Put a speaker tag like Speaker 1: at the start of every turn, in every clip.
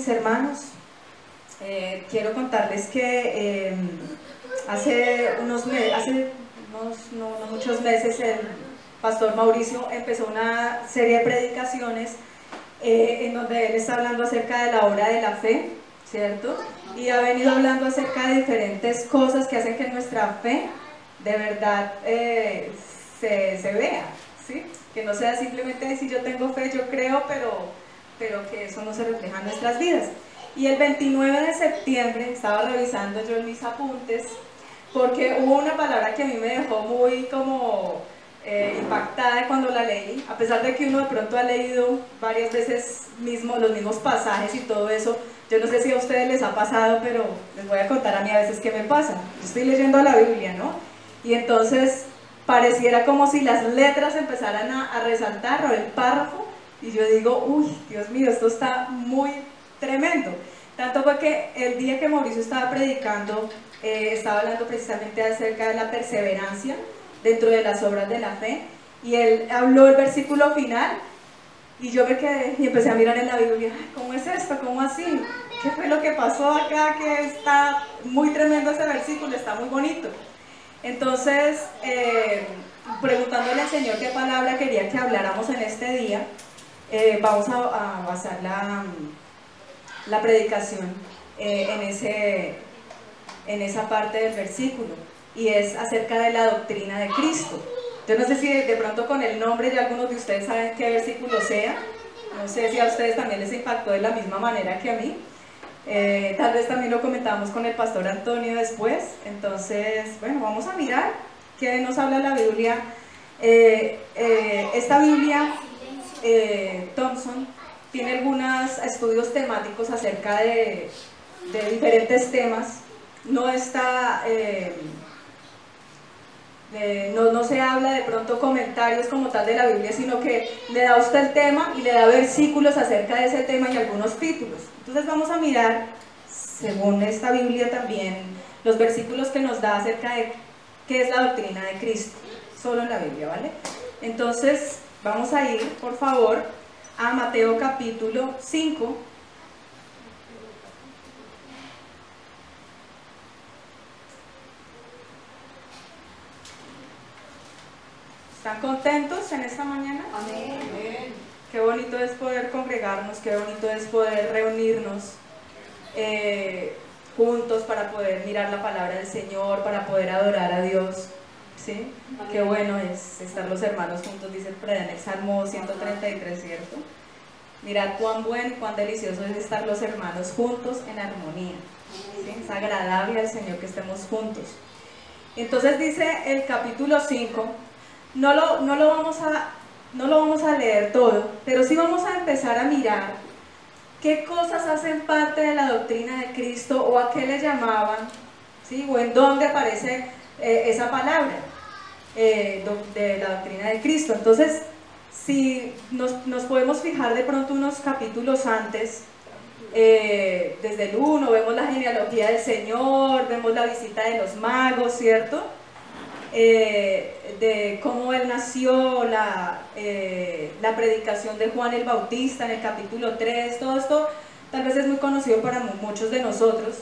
Speaker 1: mis hermanos. Quiero contarles que hace no muchos meses el pastor Mauricio empezó una serie de predicaciones en donde él está hablando acerca de la obra de la fe, ¿cierto? Y ha venido hablando acerca de diferentes cosas que hacen que nuestra fe de verdad se vea, ¿sí? Que no sea simplemente decir yo tengo fe, yo creo, pero que eso no se refleja en nuestras vidas. Y el 29 de septiembre estaba revisando yo en mis apuntes, porque hubo una palabra que a mí me dejó muy como impactada cuando la leí, a pesar de que uno de pronto ha leído varias veces los mismos pasajes y todo eso. Yo no sé si a ustedes les ha pasado, pero les voy a contar a mí a veces qué me pasa. Yo estoy leyendo la Biblia, ¿no? Y entonces pareciera como si las letras empezaran a resaltar, o el párrafo, y yo digo, uy, Dios mío, esto está muy tremendo. Tanto fue que el día que Mauricio estaba predicando, estaba hablando precisamente acerca de la perseverancia dentro de las obras de la fe, y él habló el versículo final, y yo me quedé y empecé a mirar en la Biblia, ¿cómo es esto? ¿Cómo así? ¿Qué fue lo que pasó acá? Que está muy tremendo ese versículo, está muy bonito. Entonces, preguntándole al Señor qué palabra quería que habláramos en este día, vamos a basar la predicación en esa parte del versículo, y es acerca de la doctrina de Cristo. Yo no sé si de pronto con el nombre de algunos de ustedes saben qué versículo sea, no sé si a ustedes también les impactó de la misma manera que a mí. Tal vez también lo comentábamos con el pastor Antonio después. Entonces, bueno, vamos a mirar qué nos habla la Biblia. Esta Biblia Thompson tiene algunos estudios temáticos acerca de diferentes temas. No está no se habla de pronto comentarios como tal de la Biblia, sino que le da a usted el tema y le da versículos acerca de ese tema y algunos títulos. Entonces vamos a mirar, según esta Biblia también, los versículos que nos da acerca de qué es la doctrina de Cristo, solo en la Biblia, ¿vale? Entonces vamos a ir, por favor, a Mateo capítulo 5. ¿Están contentos en esta mañana?
Speaker 2: Amén.
Speaker 1: Qué bonito es poder congregarnos, qué bonito es poder reunirnos juntos para poder mirar la palabra del Señor, para poder adorar a Dios, ¿sí? Amén. Qué bueno es estar los hermanos juntos, dice por allá en el Salmo 133, ¿cierto? Mirad cuán bueno y cuán delicioso es estar los hermanos juntos en armonía, ¿sí? Es agradable al Señor que estemos juntos. Entonces dice el capítulo 5, no lo vamos a leer todo, pero sí vamos a empezar a mirar qué cosas hacen parte de la doctrina de Cristo, o a qué le llamaban, ¿sí? O en dónde aparece esa palabra de la doctrina de Cristo. Entonces, si nos podemos fijar de pronto unos capítulos antes, desde el 1, vemos la genealogía del Señor, vemos la visita de los magos, ¿cierto? De cómo él nació, la predicación de Juan el Bautista en el capítulo 3, todo esto tal vez es muy conocido para muchos de nosotros.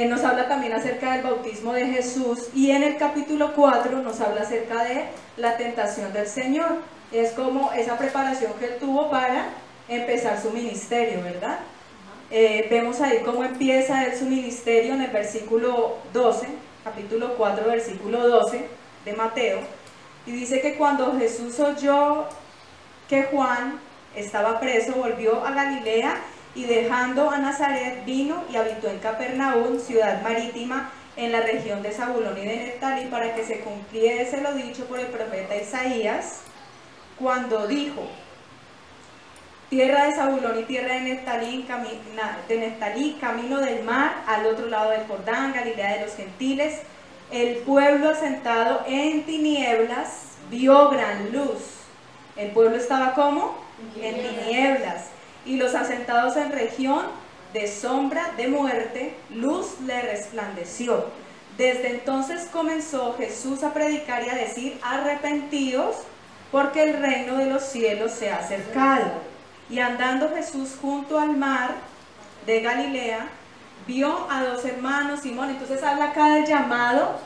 Speaker 1: Nos habla también acerca del bautismo de Jesús, y en el capítulo 4 nos habla acerca de la tentación del Señor. Es como esa preparación que él tuvo para empezar su ministerio, ¿verdad? Vemos ahí cómo empieza él su ministerio en el versículo 12, capítulo 4, versículo 12 de Mateo, y dice que cuando Jesús oyó que Juan estaba preso, volvió a Galilea, y dejando a Nazaret vino y habitó en Capernaum, ciudad marítima, en la región de Zabulón y de Neftalí, para que se cumpliese lo dicho por el profeta Isaías, cuando dijo: tierra de Zabulón y tierra de Neftalí, camino del mar, al otro lado del Jordán, Galilea de los gentiles, el pueblo asentado en tinieblas vio gran luz. El pueblo estaba ¿cómo? En tinieblas, y los asentados en región de sombra de muerte, luz le resplandeció. Desde entonces comenzó Jesús a predicar y a decir: arrepentíos, porque el reino de los cielos se ha acercado. Y andando Jesús junto al mar de Galilea, vio a dos hermanos, Simón. Entonces habla acá del llamado.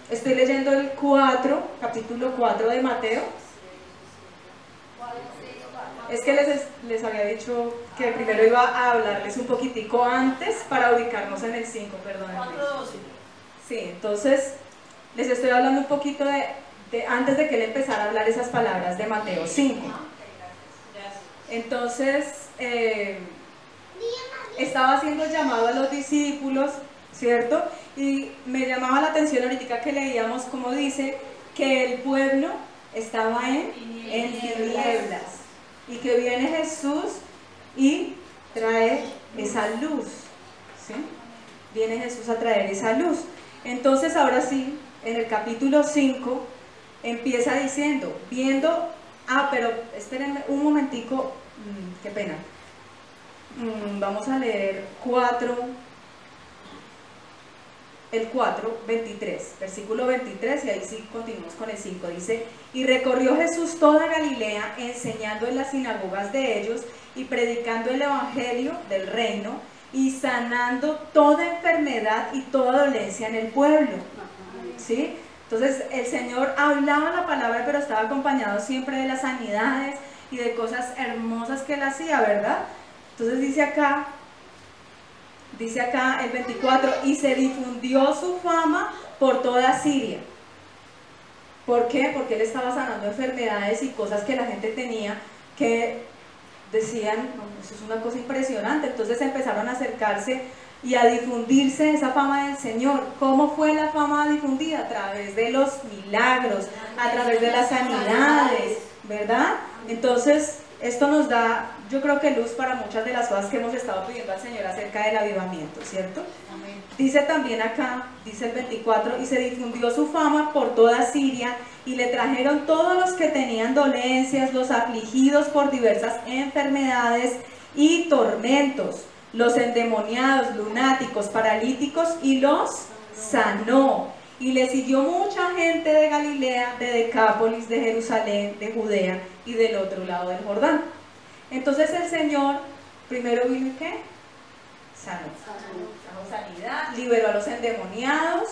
Speaker 1: Estoy leyendo el 4, capítulo 4 de Mateo. Es que les había dicho que primero iba a hablarles un poquitico antes para ubicarnos en el 5, perdónenme. Sí, entonces les estoy hablando un poquito de antes de que él empezara a hablar esas palabras de Mateo 5. Entonces, estaba haciendo el llamado a los discípulos, ¿cierto? Y me llamaba la atención ahorita que leíamos como dice que el pueblo estaba en tinieblas y que viene Jesús y trae esa luz, ¿sí? Viene Jesús a traer esa luz. Entonces ahora sí, en el capítulo 5 empieza diciendo, viendo, pero espérenme un momentico, qué pena. Vamos a leer el 4, 23, versículo 23, y ahí sí continuamos con el 5. Dice, y recorrió Jesús toda Galilea, enseñando en las sinagogas de ellos y predicando el evangelio del reino y sanando toda enfermedad y toda dolencia en el pueblo. ¿Sí? Entonces el Señor hablaba la palabra, pero estaba acompañado siempre de las sanidades y de cosas hermosas que él hacía, ¿verdad? Entonces dice acá el 24, y se difundió su fama por toda Siria. ¿Por qué? Porque él estaba sanando enfermedades y cosas que la gente tenía que decían, no, eso es una cosa impresionante. Entonces empezaron a acercarse y a difundirse esa fama del Señor. ¿Cómo fue la fama difundida? A través de los milagros, a través de las sanidades, ¿verdad? Entonces esto nos da, yo creo que luz para muchas de las cosas que hemos estado pidiendo al Señor acerca del avivamiento, ¿cierto? Amén. Dice también acá, dice el 24, y se difundió su fama por toda Siria, y le trajeron todos los que tenían dolencias, los afligidos por diversas enfermedades y tormentos, los endemoniados, lunáticos, paralíticos, y los sanó. Y le siguió mucha gente de Galilea, de Decápolis, de Jerusalén, de Judea y del otro lado del Jordán. Entonces el Señor primero vino y ¿qué? Sanó. Trajo sanidad, liberó a los endemoniados,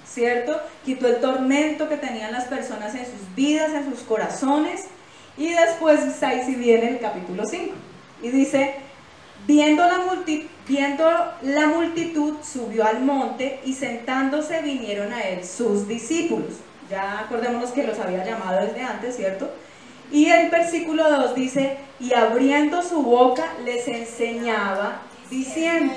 Speaker 1: ¿cierto? Quitó el tormento que tenían las personas en sus vidas, en sus corazones. Y después ahí sí viene el capítulo 5 y dice, viendo la multitud, subió al monte y sentándose vinieron a él sus discípulos. Ya acordémonos que los había llamado desde antes, ¿cierto? Y el versículo 2 dice, y abriendo su boca les enseñaba diciendo.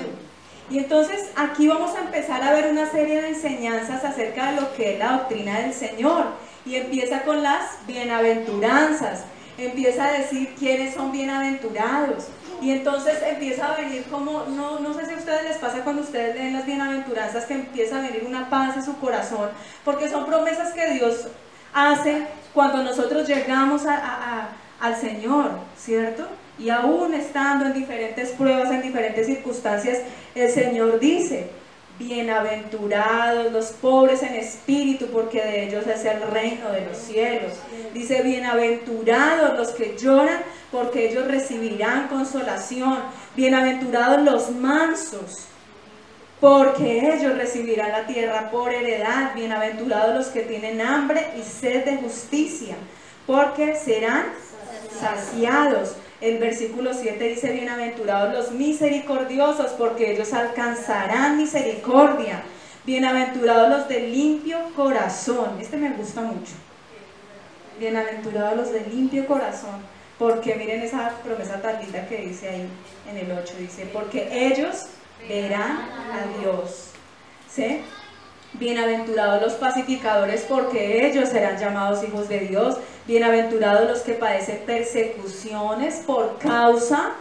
Speaker 1: Y entonces aquí vamos a empezar a ver una serie de enseñanzas acerca de lo que es la doctrina del Señor. Y empieza con las bienaventuranzas. Empieza a decir quiénes son bienaventurados. Y entonces empieza a venir como, no sé si a ustedes les pasa cuando ustedes leen las bienaventuranzas, que empieza a venir una paz en su corazón, porque son promesas que Dios hace cuando nosotros llegamos al Señor, ¿cierto? Y aún estando en diferentes pruebas, en diferentes circunstancias, el Señor dice, bienaventurados los pobres en espíritu, porque de ellos es el reino de los cielos. Dice, bienaventurados los que lloran, porque ellos recibirán consolación. Bienaventurados los mansos, porque ellos recibirán la tierra por heredad. Bienaventurados los que tienen hambre y sed de justicia, porque serán saciados. El versículo 7 dice, bienaventurados los misericordiosos, porque ellos alcanzarán misericordia. Bienaventurados los de limpio corazón. Este me gusta mucho. Bienaventurados los de limpio corazón, porque miren esa promesa tan linda que dice ahí en el 8, dice, porque ellos verán a Dios. ¿Sí? Bienaventurados los pacificadores, porque ellos serán llamados hijos de Dios. Bienaventurados los que padecen persecuciones por causa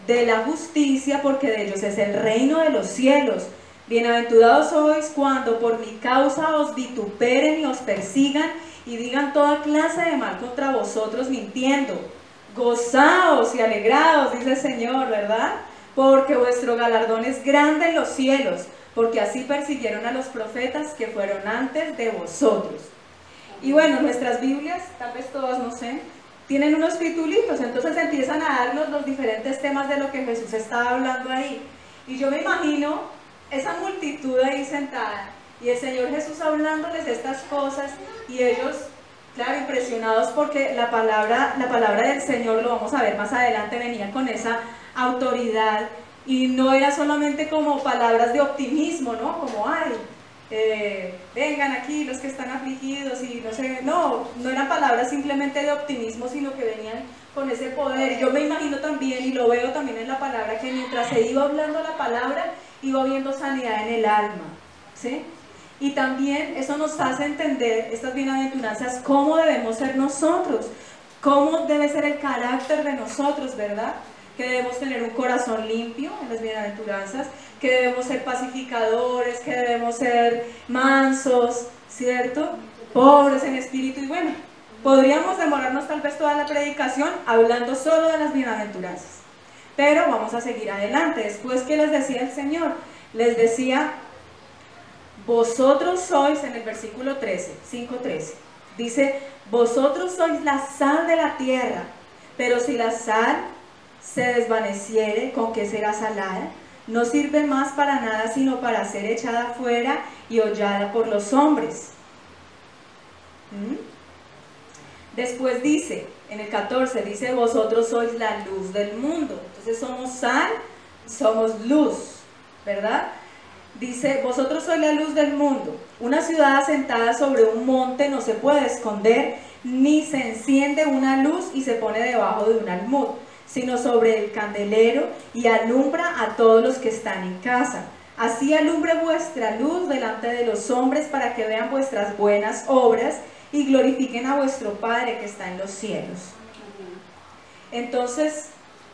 Speaker 1: de la justicia, porque de ellos es el reino de los cielos. Bienaventurados sois cuando por mi causa os vituperen y os persigan y digan toda clase de mal contra vosotros mintiendo. Gozaos y alegraos, dice el Señor, ¿verdad? Porque vuestro galardón es grande en los cielos, porque así persiguieron a los profetas que fueron antes de vosotros. Y bueno, nuestras Biblias, tal vez todas, no sé, tienen unos titulitos, entonces empiezan a darnos los diferentes temas de lo que Jesús estaba hablando ahí. Y yo me imagino esa multitud ahí sentada, y el Señor Jesús hablándoles estas cosas, y ellos, claro, impresionados porque la palabra del Señor, lo vamos a ver más adelante, venía con esa autoridad, y no era solamente como palabras de optimismo, ¿no? Como, ay, vengan aquí los que están afligidos, y no sé, no eran palabras simplemente de optimismo, sino que venían con ese poder. Yo me imagino también, y lo veo también en la palabra, que mientras se iba hablando la palabra, iba habiendo sanidad en el alma, ¿sí? Y también eso nos hace entender, estas bienaventuranzas, cómo debemos ser nosotros, cómo debe ser el carácter de nosotros, ¿verdad? Que debemos tener un corazón limpio en las bienaventuranzas, que debemos ser pacificadores, que debemos ser mansos, ¿cierto? Pobres en espíritu. Y bueno, podríamos demorarnos tal vez toda la predicación hablando solo de las bienaventuranzas, pero vamos a seguir adelante. Después, ¿qué les decía el Señor? Les decía, vosotros sois, en el versículo 13, 5:13, dice, vosotros sois la sal de la tierra, pero si la sal se desvaneciere, ¿con qué será salada? No sirve más para nada, sino para ser echada fuera y hollada por los hombres. Después dice, en el 14, dice, vosotros sois la luz del mundo. Entonces somos sal, somos luz, ¿verdad? Dice, vosotros sois la luz del mundo. Una ciudad asentada sobre un monte no se puede esconder, ni se enciende una luz y se pone debajo de un almud, sino sobre el candelero, y alumbra a todos los que están en casa. Así alumbre vuestra luz delante de los hombres, para que vean vuestras buenas obras y glorifiquen a vuestro Padre que está en los cielos. Entonces,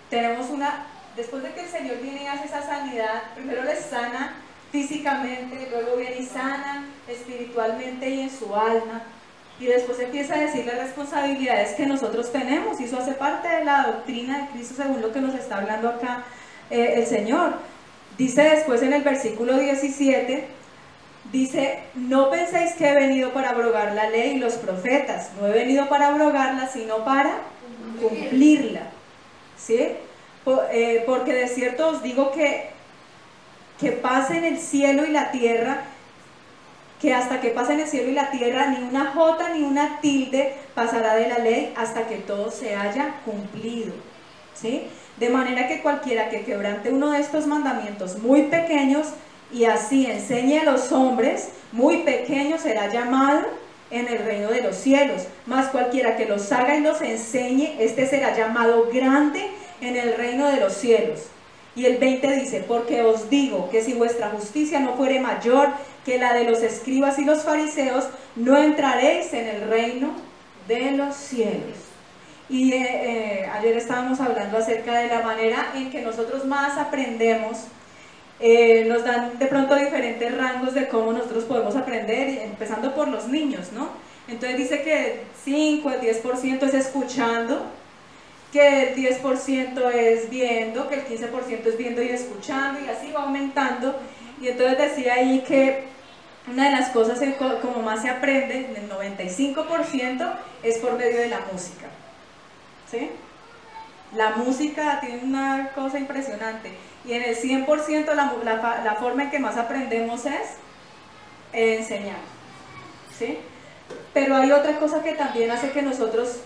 Speaker 1: tenemos después de que el Señor viene y hace esa sanidad, primero les sana físicamente, luego viene y sana espiritualmente y en su alma, y después empieza a decir las responsabilidades que nosotros tenemos, y eso hace parte de la doctrina de Cristo según lo que nos está hablando acá el Señor. Dice después en el versículo 17, dice, no penséis que he venido para abrogar la ley y los profetas, no he venido para abrogarla, sino para cumplirla, ¿sí? Porque de cierto os digo que pasen el cielo y la tierra, que hasta que pasen el cielo y la tierra, ni una jota ni una tilde pasará de la ley hasta que todo se haya cumplido, ¿sí? De manera que cualquiera que quebrante uno de estos mandamientos muy pequeños y así enseñe a los hombres, muy pequeño será llamado en el reino de los cielos, mas cualquiera que los haga y los enseñe, este será llamado grande en el reino de los cielos. Y el 20 dice, porque os digo que si vuestra justicia no fuere mayor que la de los escribas y los fariseos, no entraréis en el reino de los cielos. Y ayer estábamos hablando acerca de la manera en que nosotros más aprendemos. Nos dan de pronto diferentes rangos de cómo nosotros podemos aprender, empezando por los niños, ¿no? Entonces dice que el 10% es escuchando, que el 10% es viendo, que el 15% es viendo y escuchando, y así va aumentando. Y entonces decía ahí que una de las cosas como más se aprende, el 95%, es por medio de la música, ¿sí? La música tiene una cosa impresionante, y en el 100% la forma en que más aprendemos es enseñar, ¿sí? Pero hay otra cosa que también hace que nosotros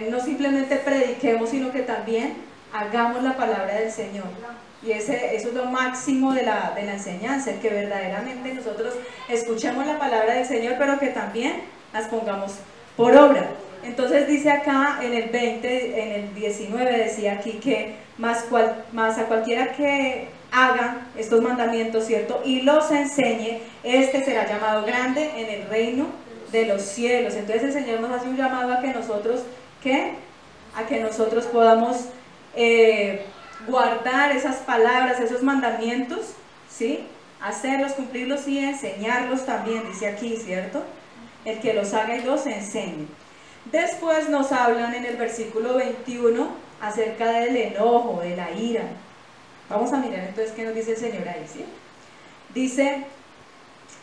Speaker 1: no simplemente prediquemos, sino que también hagamos la palabra del Señor. Y eso es lo máximo de la enseñanza, el que verdaderamente nosotros escuchemos la palabra del Señor, pero que también las pongamos por obra. Entonces dice acá en el 20, en el 19 decía aquí que más a cualquiera que haga estos mandamientos, ¿cierto? Y los enseñe, este será llamado grande en el reino de los cielos. Entonces el Señor nos hace un llamado a que nosotros, ¿qué? A que nosotros podamos guardar esas palabras, esos mandamientos, ¿sí? Hacerlos, cumplirlos y enseñarlos también, dice aquí, ¿cierto? El que los haga y los enseñe. Después nos hablan en el versículo 21 acerca del enojo, de la ira. Vamos a mirar entonces qué nos dice el Señor ahí, ¿sí? Dice,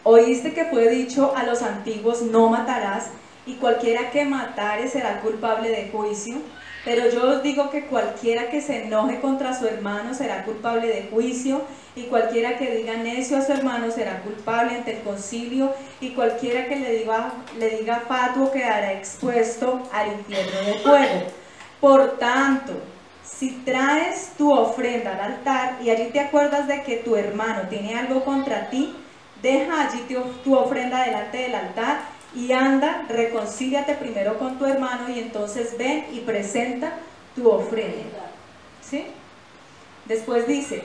Speaker 1: oíste que fue dicho a los antiguos, no matarás, y cualquiera que matare será culpable de juicio. Pero yo os digo que cualquiera que se enoje contra su hermano será culpable de juicio, y cualquiera que diga necio a su hermano será culpable ante el concilio, y cualquiera que le diga fatuo quedará expuesto al infierno de fuego. Por tanto, si traes tu ofrenda al altar y allí te acuerdas de que tu hermano tiene algo contra ti, deja allí tu ofrenda delante del altar y anda, reconcíliate primero con tu hermano y entonces ven y presenta tu ofrenda. ¿Sí? Después dice,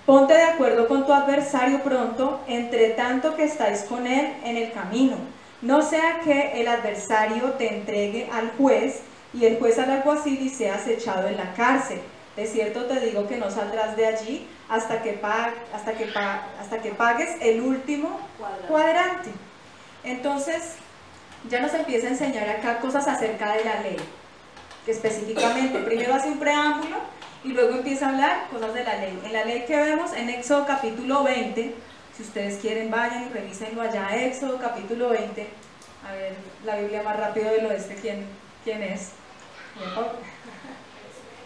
Speaker 1: ponte de acuerdo con tu adversario pronto, entre tanto que estáis con él en el camino. No sea que el adversario te entregue al juez y el juez al alguacil y seas echado en la cárcel. De cierto te digo que no saldrás de allí hasta que pagues el último cuadrante. Entonces, ya nos empieza a enseñar acá cosas acerca de la ley, específicamente. Primero hace un preámbulo y luego empieza a hablar cosas de la ley. En la ley que vemos en Éxodo capítulo 20, si ustedes quieren vayan y revísenlo allá, Éxodo capítulo 20, a ver, la Biblia más rápido del oeste, ¿quién es?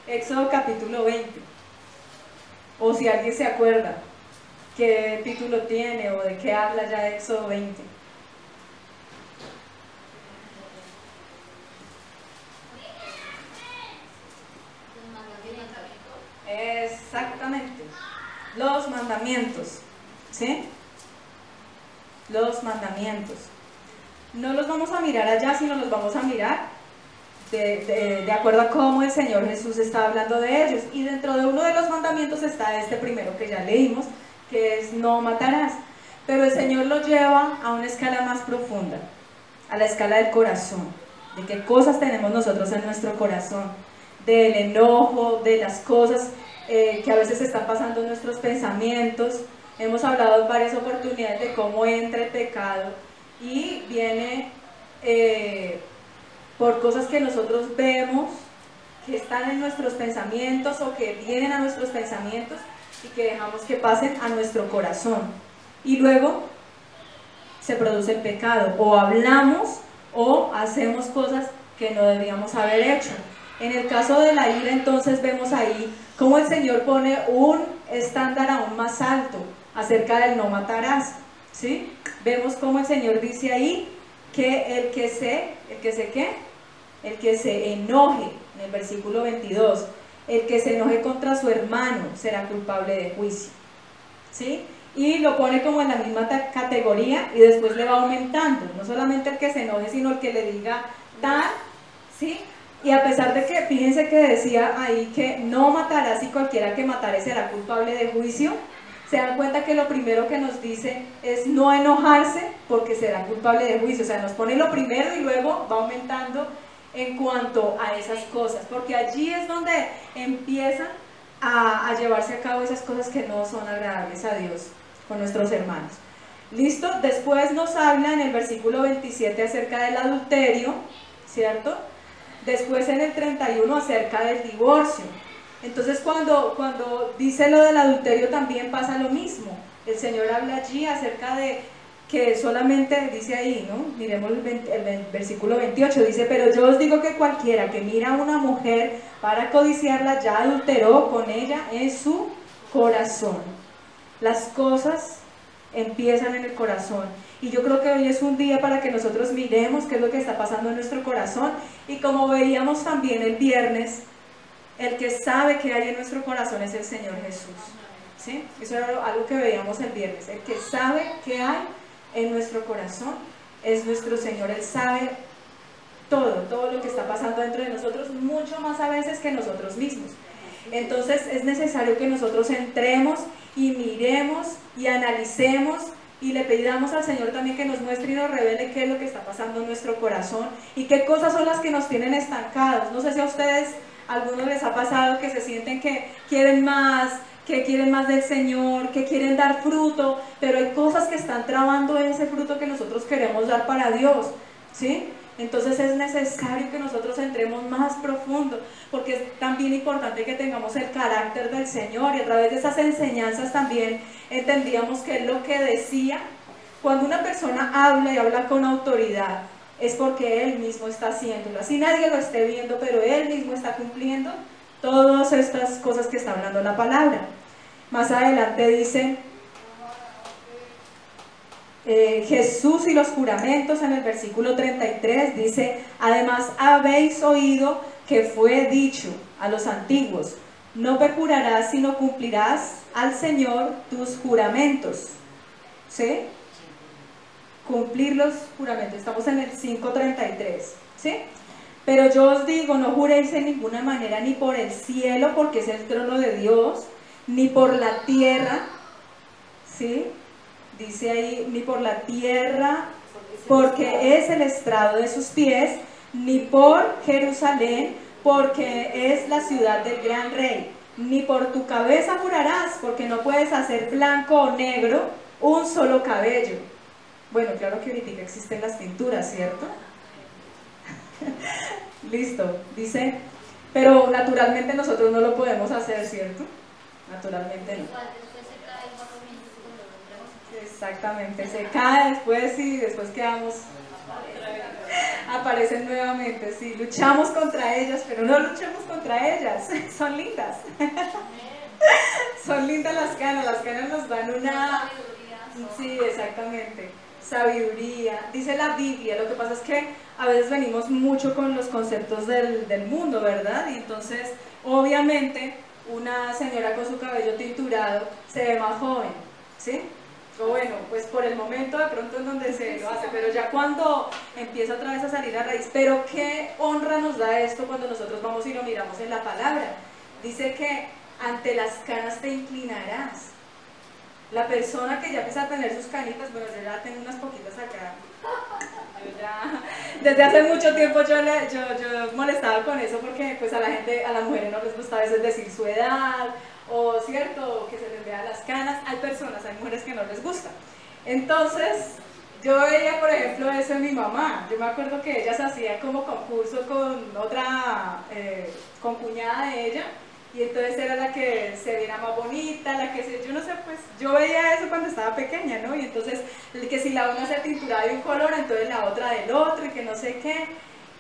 Speaker 1: Éxodo capítulo 20, o si alguien se acuerda qué título tiene o de qué habla ya Éxodo 20. Exactamente, los mandamientos, ¿sí? Los mandamientos. No los vamos a mirar allá, sino los vamos a mirar de acuerdo a cómo el Señor Jesús está hablando de ellos. Y dentro de uno de los mandamientos está este primero que ya leímos, que es no matarás. Pero el Señor lo lleva a una escala más profunda, a la escala del corazón, de qué cosas tenemos nosotros en nuestro corazón, del enojo, de las cosas que a veces están pasando en nuestros pensamientos. Hemos hablado en varias oportunidades de cómo entra el pecado y viene por cosas que nosotros vemos que están en nuestros pensamientos o que vienen a nuestros pensamientos y que dejamos que pasen a nuestro corazón. Y luego se produce el pecado, o hablamos o hacemos cosas que no deberíamos haber hecho. En el caso de la ira, entonces vemos ahí cómo el Señor pone un estándar aún más alto acerca del no matarás, ¿sí? Vemos cómo el Señor dice ahí que el que se enoje, en el versículo 22, el que se enoje contra su hermano será culpable de juicio, ¿sí? Y lo pone como en la misma categoría y después le va aumentando, no solamente el que se enoje, sino el que le diga tal, ¿sí? Y a pesar de que, fíjense que decía ahí que no matarás y cualquiera que matare será culpable de juicio, se dan cuenta que lo primero que nos dice es no enojarse porque será culpable de juicio. O sea, nos pone lo primero y luego va aumentando en cuanto a esas cosas, porque allí es donde empiezan a llevarse a cabo esas cosas que no son agradables a Dios con nuestros hermanos. ¿Listo? Después nos habla en el versículo 27 acerca del adulterio, ¿cierto? Después en el 31 acerca del divorcio. Entonces cuando dice lo del adulterio también pasa lo mismo. El Señor habla allí acerca de que solamente, dice ahí, ¿no? Miremos el versículo 28, dice, pero yo os digo que cualquiera que mira a una mujer para codiciarla ya adulteró con ella en su corazón. Las cosas empiezan en el corazón. Y yo creo que hoy es un día para que nosotros miremos qué es lo que está pasando en nuestro corazón. Y como veíamos también el viernes, el que sabe qué hay en nuestro corazón es el Señor Jesús, ¿sí? Eso era algo que veíamos el viernes. El que sabe qué hay en nuestro corazón es nuestro Señor. Él sabe todo lo que está pasando dentro de nosotros, mucho más a veces que nosotros mismos. Entonces es necesario que nosotros entremos y miremos y analicemos y le pedamos al Señor también que nos muestre y nos revele qué es lo que está pasando en nuestro corazón y qué cosas son las que nos tienen estancados. No sé si a ustedes, a algunos les ha pasado que se sienten que quieren más del Señor, que quieren dar fruto, pero hay cosas que están trabando ese fruto que nosotros queremos dar para Dios, ¿sí? Entonces es necesario que nosotros entremos más profundo, porque es también importante que tengamos el carácter del Señor, y a través de esas enseñanzas también entendíamos que es lo que decía. Cuando una persona habla y habla con autoridad, es porque Él mismo está haciéndolo. Así nadie lo esté viendo, pero Él mismo está cumpliendo todas estas cosas que está hablando la palabra. Más adelante dice Jesús y los juramentos en el versículo 33, dice: además habéis oído que fue dicho a los antiguos, no perjurarás sino cumplirás al Señor tus juramentos. ¿Sí? Cumplir los juramentos, estamos en el 5:33, ¿sí? Pero yo os digo, no juréis en ninguna manera, ni por el cielo, porque es el trono de Dios, ni por la tierra, ¿sí? Dice ahí, ni por la tierra, porque es el estrado de sus pies, ni por Jerusalén, porque es la ciudad del gran rey, ni por tu cabeza jurarás, porque no puedes hacer blanco o negro un solo cabello. Bueno, claro que ahorita existen las tinturas, ¿cierto? Listo, dice, pero naturalmente nosotros no lo podemos hacer, ¿cierto? Naturalmente no. Exactamente, se cae después y después quedamos, aparecen nuevamente, sí, luchamos contra ellas, pero no luchemos contra ellas, son lindas, son lindas las canas nos dan una, sí, exactamente, sabiduría, dice la Biblia. Lo que pasa es que a veces venimos mucho con los conceptos del mundo, ¿verdad? Y entonces, obviamente, una señora con su cabello tinturado se ve más joven, ¿sí? O bueno, pues por el momento de pronto es donde se lo hace, pero ya cuando empieza otra vez a salir a raíz, pero qué honra nos da esto cuando nosotros vamos y lo miramos en la palabra. Dice que ante las canas te inclinarás. La persona que ya empieza a tener sus canitas, bueno, yo ya tengo unas poquitas acá. Desde hace mucho tiempo yo molestaba con eso porque pues a la gente, a las mujeres no les gusta a veces decir su edad, o cierto, que se les vea las canas. Hay personas, hay mujeres que no les gusta. Entonces, yo veía, por ejemplo, eso en mi mamá. Yo me acuerdo que ella se hacía como concurso con otra, con cuñada de ella, y entonces era la que se viera más bonita, la que se, yo no sé, pues yo veía eso cuando estaba pequeña, ¿no? Y entonces, que si la una se tinturaba de un color, entonces la otra del otro, y que no sé qué,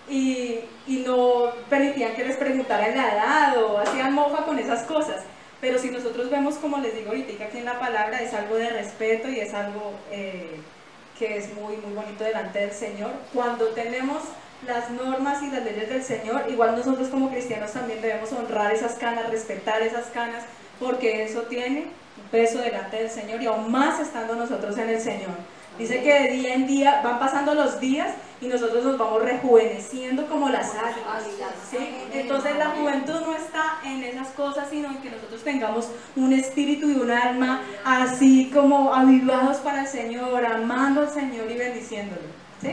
Speaker 1: y no permitían que les preguntaran la edad, o hacían mofa con esas cosas. Pero si nosotros vemos, como les digo ahorita, que aquí en la palabra es algo de respeto y es algo que es muy, muy bonito delante del Señor. Cuando tenemos las normas y las leyes del Señor, igual nosotros como cristianos también debemos honrar esas canas, respetar esas canas, porque eso tiene un peso delante del Señor, y aún más estando nosotros en el Señor. Dice que de día en día van pasando los días y nosotros nos vamos rejuveneciendo como las águilas, ¿sí? Entonces la juventud no está en esas cosas, sino en que nosotros tengamos un espíritu y un alma así como avivados para el Señor, amando al Señor y bendiciéndolo, ¿sí?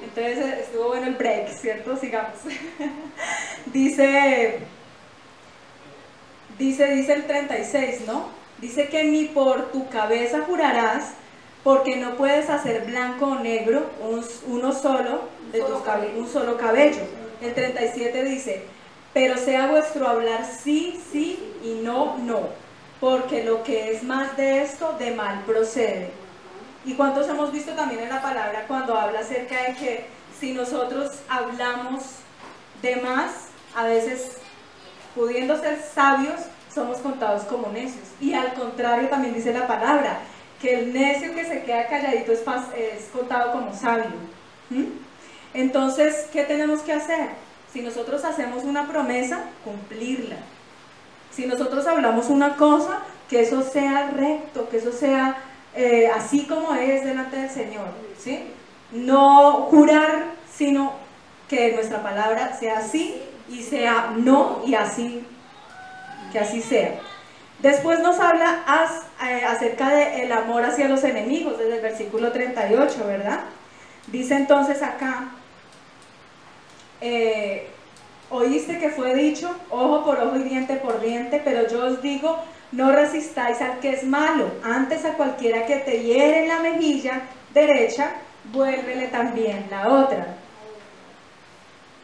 Speaker 1: Entonces estuvo bueno el break, ¿cierto? Sigamos. dice el 36, ¿no? Dice que ni por tu cabeza jurarás, porque no puedes hacer blanco o negro un solo cabello. El 37 dice: pero sea vuestro hablar sí, sí, y no, no, porque lo que es más de esto, de mal procede. ¿Y cuántos hemos visto también en la palabra cuando habla acerca de que si nosotros hablamos de más, a veces pudiendo ser sabios, somos contados como necios? Y al contrario también dice la palabra, que el necio que se queda calladito es contado como sabio. Entonces, ¿qué tenemos que hacer? Si nosotros hacemos una promesa, cumplirla. Si nosotros hablamos una cosa, que eso sea recto, que eso sea así como es delante del Señor, ¿sí? No jurar, sino que nuestra palabra sea así y sea no, y así, que así sea. Después nos habla acerca del amor hacia los enemigos, desde el versículo 38, ¿verdad? Dice entonces acá, oíste que fue dicho, ojo por ojo y diente por diente, pero yo os digo, no resistáis al que es malo, antes a cualquiera que te hiere en la mejilla derecha, vuélvele también la otra.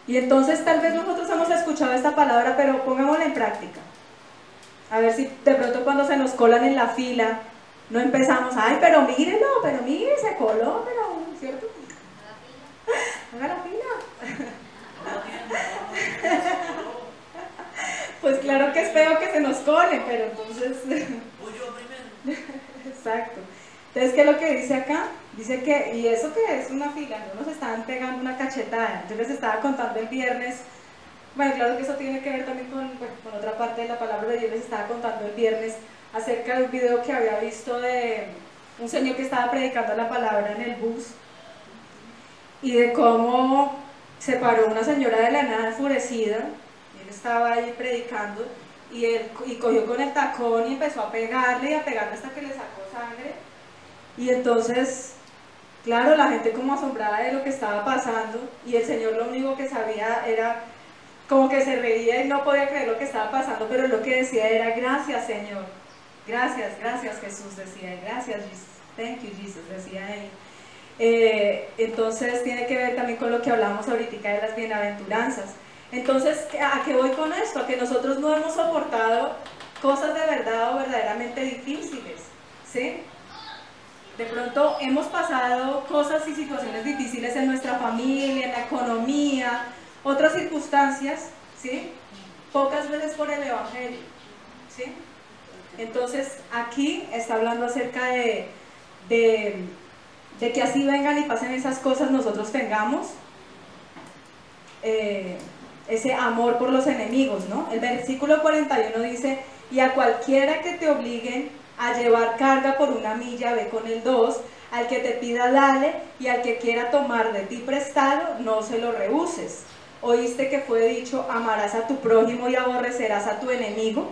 Speaker 1: Y entonces tal vez nosotros hemos escuchado esta palabra, pero pongámosla en práctica. A ver si de pronto cuando se nos colan en la fila, no empezamos, ay, pero mírelo, pero mire, se coló, pero, ¿cierto? Haga la fila. Pues claro que es feo que se nos cole, pero entonces... Exacto. Entonces, ¿qué es lo que dice acá? Dice que, y eso que es una fila, no nos estaban pegando una cachetada. Yo les estaba contando el viernes, bueno, claro que eso tiene que ver también con otra parte de la palabra de Dios. Les estaba contando el viernes acerca de un video que había visto de un señor que estaba predicando la palabra en el bus y de cómo se paró una señora de la nada enfurecida. Él estaba ahí predicando y cogió con el tacón y empezó a pegarle hasta que le sacó sangre. Y entonces, claro, la gente como asombrada de lo que estaba pasando, y el Señor lo único que sabía era como que se reía y no podía creer lo que estaba pasando, pero lo que decía era: gracias, Señor, gracias, gracias, Jesús, decía, gracias, Jesus, thank you, Jesus, decía él. Entonces tiene que ver también con lo que hablamos ahorita de las bienaventuranzas. Entonces, ¿a qué voy con esto? A que nosotros no hemos soportado cosas de verdad o verdaderamente difíciles, ¿sí? De pronto hemos pasado cosas y situaciones difíciles en nuestra familia, en la economía, otras circunstancias, ¿sí? Pocas veces por el Evangelio, ¿sí? Entonces, aquí está hablando acerca de que así vengan y pasen esas cosas, nosotros tengamos ese amor por los enemigos, ¿no? El versículo 41 dice: y a cualquiera que te obliguen a llevar carga por una milla, ve con el 2, al que te pida dale, y al que quiera tomar de ti prestado, no se lo rehuses. Oíste que fue dicho: amarás a tu prójimo y aborrecerás a tu enemigo.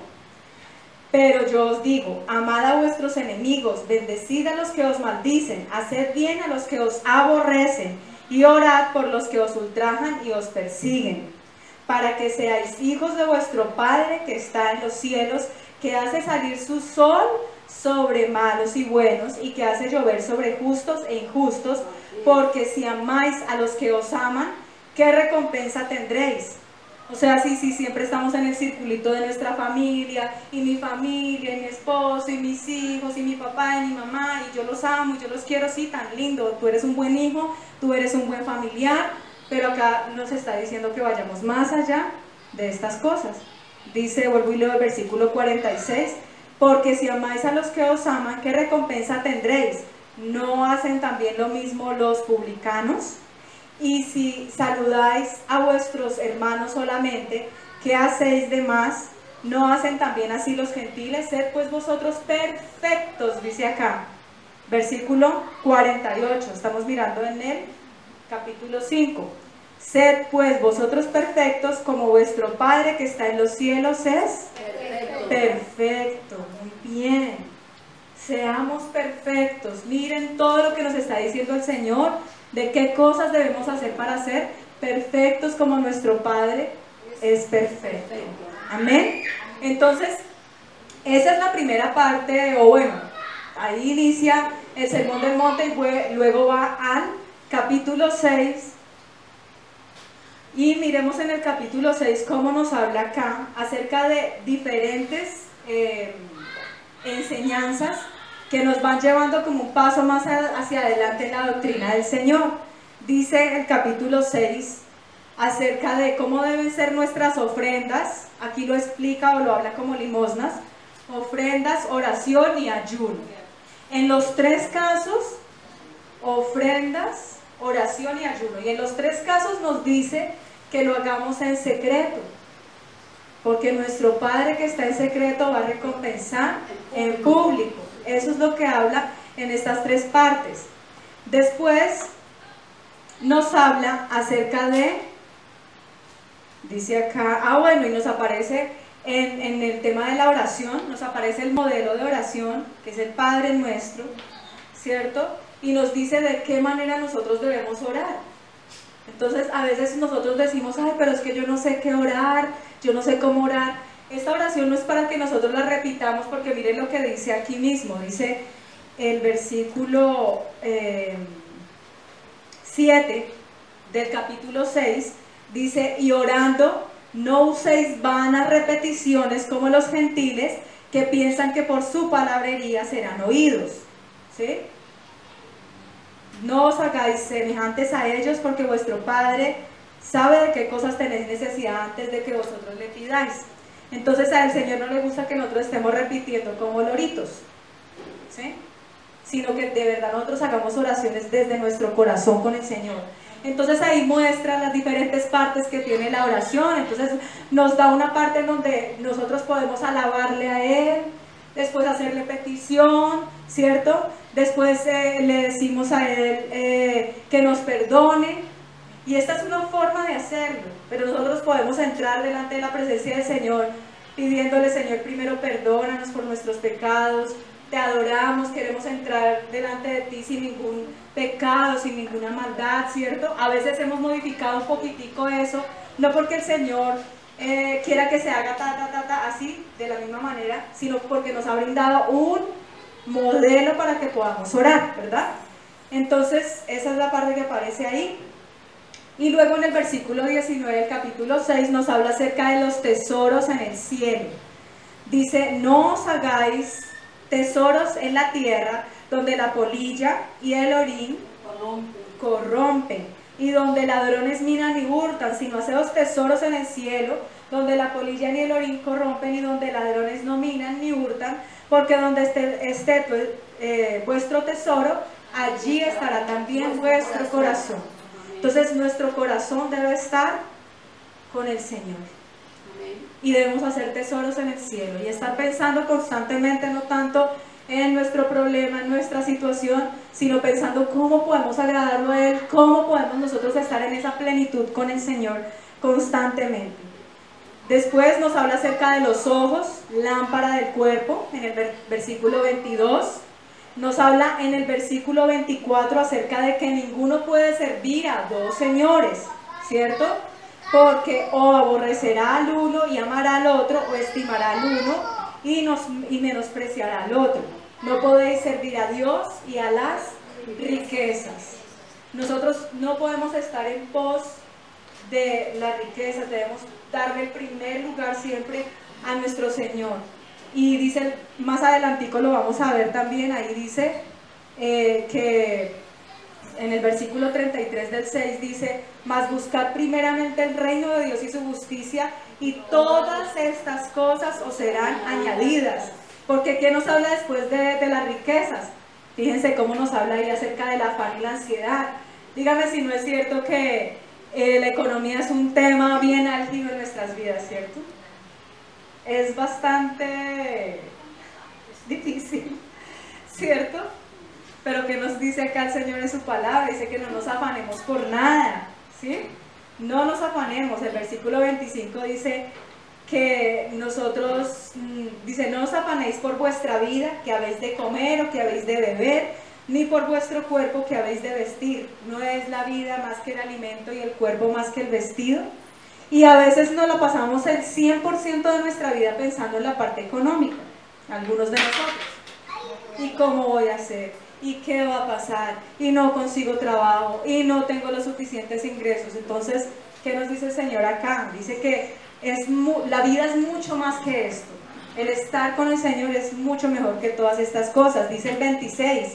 Speaker 1: Pero yo os digo, amad a vuestros enemigos, bendecid a los que os maldicen, haced bien a los que os aborrecen, y orad por los que os ultrajan y os persiguen, para que seáis hijos de vuestro Padre que está en los cielos, que hace salir su sol sobre malos y buenos, y que hace llover sobre justos e injustos, porque si amáis a los que os aman, ¿qué recompensa tendréis? O sea, si siempre estamos en el circulito de nuestra familia, y mi esposo, y mis hijos, y mi papá, y mi mamá, y yo los amo, y yo los quiero, sí, tan lindo, tú eres un buen hijo, tú eres un buen familiar, pero acá nos está diciendo que vayamos más allá de estas cosas. Dice, vuelvo y leo el versículo 46, porque si amáis a los que os aman, ¿qué recompensa tendréis? ¿No hacen también lo mismo los publicanos? Y si saludáis a vuestros hermanos solamente, ¿qué hacéis de más? ¿No hacen también así los gentiles? Sed pues vosotros perfectos, dice acá, versículo 48, estamos mirando en el capítulo 5. Sed pues vosotros perfectos, como vuestro Padre que está en los cielos es perfecto. Muy bien, seamos perfectos. Miren todo lo que nos está diciendo el Señor, de qué cosas debemos hacer para ser perfectos como nuestro Padre es perfecto. Amén. Entonces, esa es la primera parte, o bueno, ahí inicia el Sermón del Monte y luego va al capítulo 6. Y miremos en el capítulo 6 cómo nos habla acá acerca de diferentes enseñanzas que nos van llevando como un paso más hacia adelante en la doctrina del Señor. Dice el capítulo 6 acerca de cómo deben ser nuestras ofrendas. Aquí lo explica o lo habla como limosnas: ofrendas, oración y ayuno. En los tres casos, ofrendas, oración y ayuno. Y en los tres casos nos dice que lo hagamos en secreto, porque nuestro Padre que está en secreto va a recompensar en público. Eso es lo que habla en estas tres partes. Después nos habla acerca de, dice acá, bueno, y nos aparece en el tema de la oración, nos aparece el modelo de oración, que es el Padre Nuestro, ¿cierto? Y nos dice de qué manera nosotros debemos orar. Entonces, a veces nosotros decimos: ay, pero es que yo no sé qué orar, yo no sé cómo orar. Esta oración no es para que nosotros la repitamos, porque miren lo que dice aquí mismo. Dice el versículo 7 del capítulo 6, dice: y orando, no uséis vanas repeticiones como los gentiles, que piensan que por su palabrería serán oídos. ¿Sí? no os hagáis semejantes a ellos, porque vuestro Padre sabe de qué cosas tenéis necesidad antes de que vosotros le pidáis. Entonces al Señor no le gusta que nosotros estemos repitiendo como loritos, ¿sí? Sino que de verdad nosotros hagamos oraciones desde nuestro corazón con el Señor. Entonces ahí muestra las diferentes partes que tiene la oración. Entonces nos da una parte en donde nosotros podemos alabarle a Él, después hacerle petición, ¿cierto? Después le decimos a Él que nos perdone. Y esta es una forma de hacerlo, pero nosotros podemos entrar delante de la presencia del Señor pidiéndole: Señor, primero perdónanos por nuestros pecados, te adoramos, queremos entrar delante de ti sin ningún pecado, sin ninguna maldad, ¿cierto? A veces hemos modificado un poquitico eso, no porque el Señor quiera que se haga así, de la misma manera, sino porque nos ha brindado un modelo para que podamos orar, ¿verdad? Entonces, esa es la parte que aparece ahí. Y luego en el versículo 19 del capítulo 6 nos habla acerca de los tesoros en el cielo. Dice: no os hagáis tesoros en la tierra, donde la polilla y el orín corrompen, y donde ladrones minan y hurtan, sino haceos tesoros en el cielo, donde la polilla ni el orín corrompen, y donde ladrones no minan ni hurtan, porque donde esté vuestro tesoro, allí estará también vuestro corazón. Entonces nuestro corazón debe estar con el Señor. Y debemos hacer tesoros en el cielo y estar pensando constantemente no tanto en nuestro problema, en nuestra situación, sino pensando cómo podemos agradarlo a Él, cómo podemos nosotros estar en esa plenitud con el Señor constantemente. Después nos habla acerca de los ojos, lámpara del cuerpo, en el versículo 22. Nos habla en el versículo 24 acerca de que ninguno puede servir a dos señores, ¿cierto? Porque o aborrecerá al uno y amará al otro, o estimará al uno y menospreciará al otro. No podéis servir a Dios y a las riquezas. Nosotros no podemos estar en pos de las riquezas, debemos darle el primer lugar siempre a nuestro Señor. Y dice, más adelantico lo vamos a ver también, ahí dice que en el versículo 33 del 6 dice: mas buscad primeramente el reino de Dios y su justicia, y todas estas cosas os serán añadidas. Porque ¿qué nos habla después de las riquezas? Fíjense cómo nos habla ahí acerca del afán y la ansiedad. Dígame si no es cierto que la economía es un tema bien álgido en nuestras vidas, ¿cierto? Es bastante difícil, ¿cierto? Pero ¿qué nos dice acá el Señor en su palabra? Dice que no nos afanemos por nada, ¿sí? No nos afanemos. El versículo 25 dice que nosotros, dice: no os afanéis por vuestra vida, que habéis de comer o que habéis de beber, ni por vuestro cuerpo, que habéis de vestir. ¿No es la vida más que el alimento y el cuerpo más que el vestido? Y a veces nos la pasamos el 100% de nuestra vida pensando en la parte económica, algunos de nosotros. ¿Y cómo voy a hacer? ¿Y qué va a pasar? Y no consigo trabajo, y no tengo los suficientes ingresos. Entonces, ¿qué nos dice el Señor acá? Dice que la vida es mucho más que esto. El estar con el Señor es mucho mejor que todas estas cosas. Dice el 26: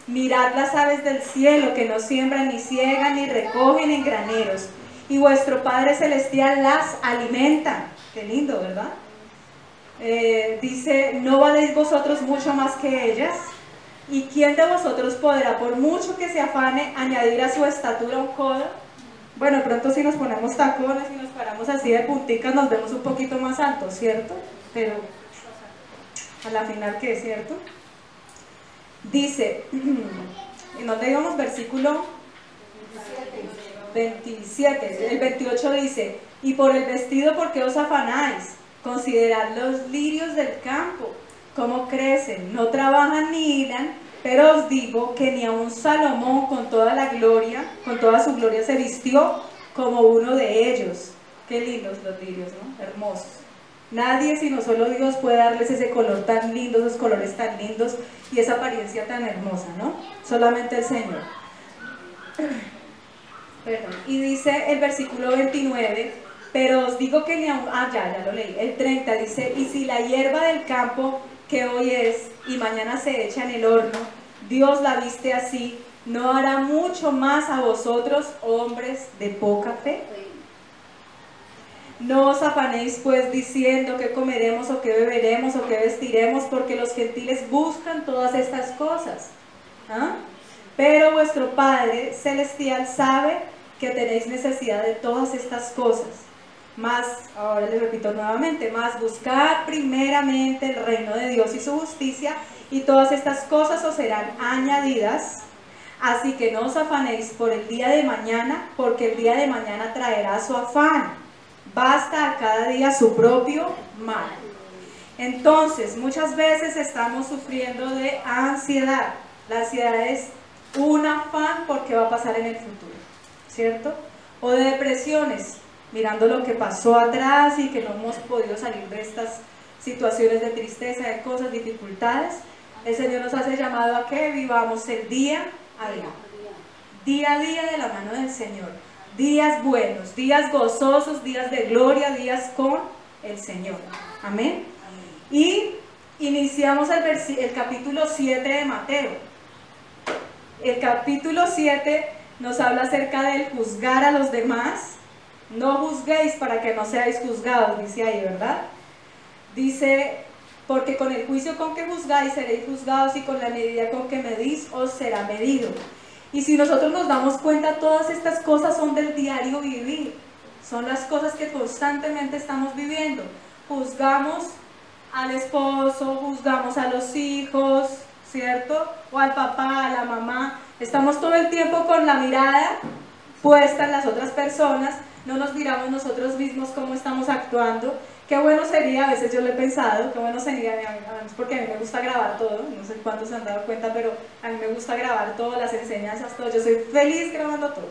Speaker 1: mirad las aves del cielo, que no siembran, ni ciegan, ni recogen en graneros, y vuestro Padre Celestial las alimenta. Qué lindo, ¿verdad? Dice: ¿no valéis vosotros mucho más que ellas? ¿Y quién de vosotros podrá, por mucho que se afane, añadir a su estatura un codo? Bueno, de pronto si nos ponemos tacones y nos paramos así de punticas nos vemos un poquito más altos, ¿cierto? Pero a la final, ¿qué es cierto? Dice, ¿en dónde íbamos? Versículo 27, el 28 dice: y por el vestido, ¿por qué os afanáis? Considerad los lirios del campo, cómo crecen, no trabajan ni hilan, pero os digo que ni aun Salomón con toda su gloria se vistió como uno de ellos. Qué lindos los lirios, ¿no? Hermosos. Nadie sino solo Dios puede darles ese color tan lindo, esos colores tan lindos y esa apariencia tan hermosa, ¿no? Solamente el Señor. Perdón. Y dice el versículo 29: pero os digo que ni aun... ya lo leí. El 30 dice: y si la hierba del campo, que hoy es y mañana se echa en el horno, Dios la viste así, ¿no hará mucho más a vosotros, hombres de poca fe? No os afanéis pues diciendo qué comeremos o qué beberemos o qué vestiremos, porque los gentiles buscan todas estas cosas. ¿Ah? Pero vuestro Padre Celestial sabe que tenéis necesidad de todas estas cosas. Más, ahora les repito nuevamente, más buscad primeramente el reino de Dios y su justicia, y todas estas cosas os serán añadidas. Así que no os afanéis por el día de mañana, porque el día de mañana traerá su afán. Basta a cada día su propio mal. Entonces, muchas veces estamos sufriendo de ansiedad. La ansiedad es un afán por qué va a pasar en el futuro, ¿cierto? O de depresiones, mirando lo que pasó atrás y que no hemos podido salir de estas situaciones de tristeza, de cosas, dificultades. El Señor nos hace llamado a que vivamos el día a día de la mano del Señor. Días buenos, días gozosos, días de gloria, días con el Señor. Amén. Y iniciamos el capítulo 7 de Mateo. El capítulo 7 nos habla acerca del juzgar a los demás. No juzguéis para que no seáis juzgados, dice ahí, ¿verdad? Dice, porque con el juicio con que juzgáis seréis juzgados, y con la medida con que medís os será medido. Y si nosotros nos damos cuenta, todas estas cosas son del diario vivir, son las cosas que constantemente estamos viviendo. Juzgamos al esposo, juzgamos a los hijos, ¿cierto? O al papá, a la mamá. Estamos todo el tiempo con la mirada puesta en las otras personas, no nos miramos nosotros mismos cómo estamos actuando. Qué bueno sería, a veces yo lo he pensado, qué bueno sería, porque a mí me gusta grabar todo, no sé cuántos se han dado cuenta, pero a mí me gusta grabar todo, las enseñanzas, todo, yo soy feliz grabando todo.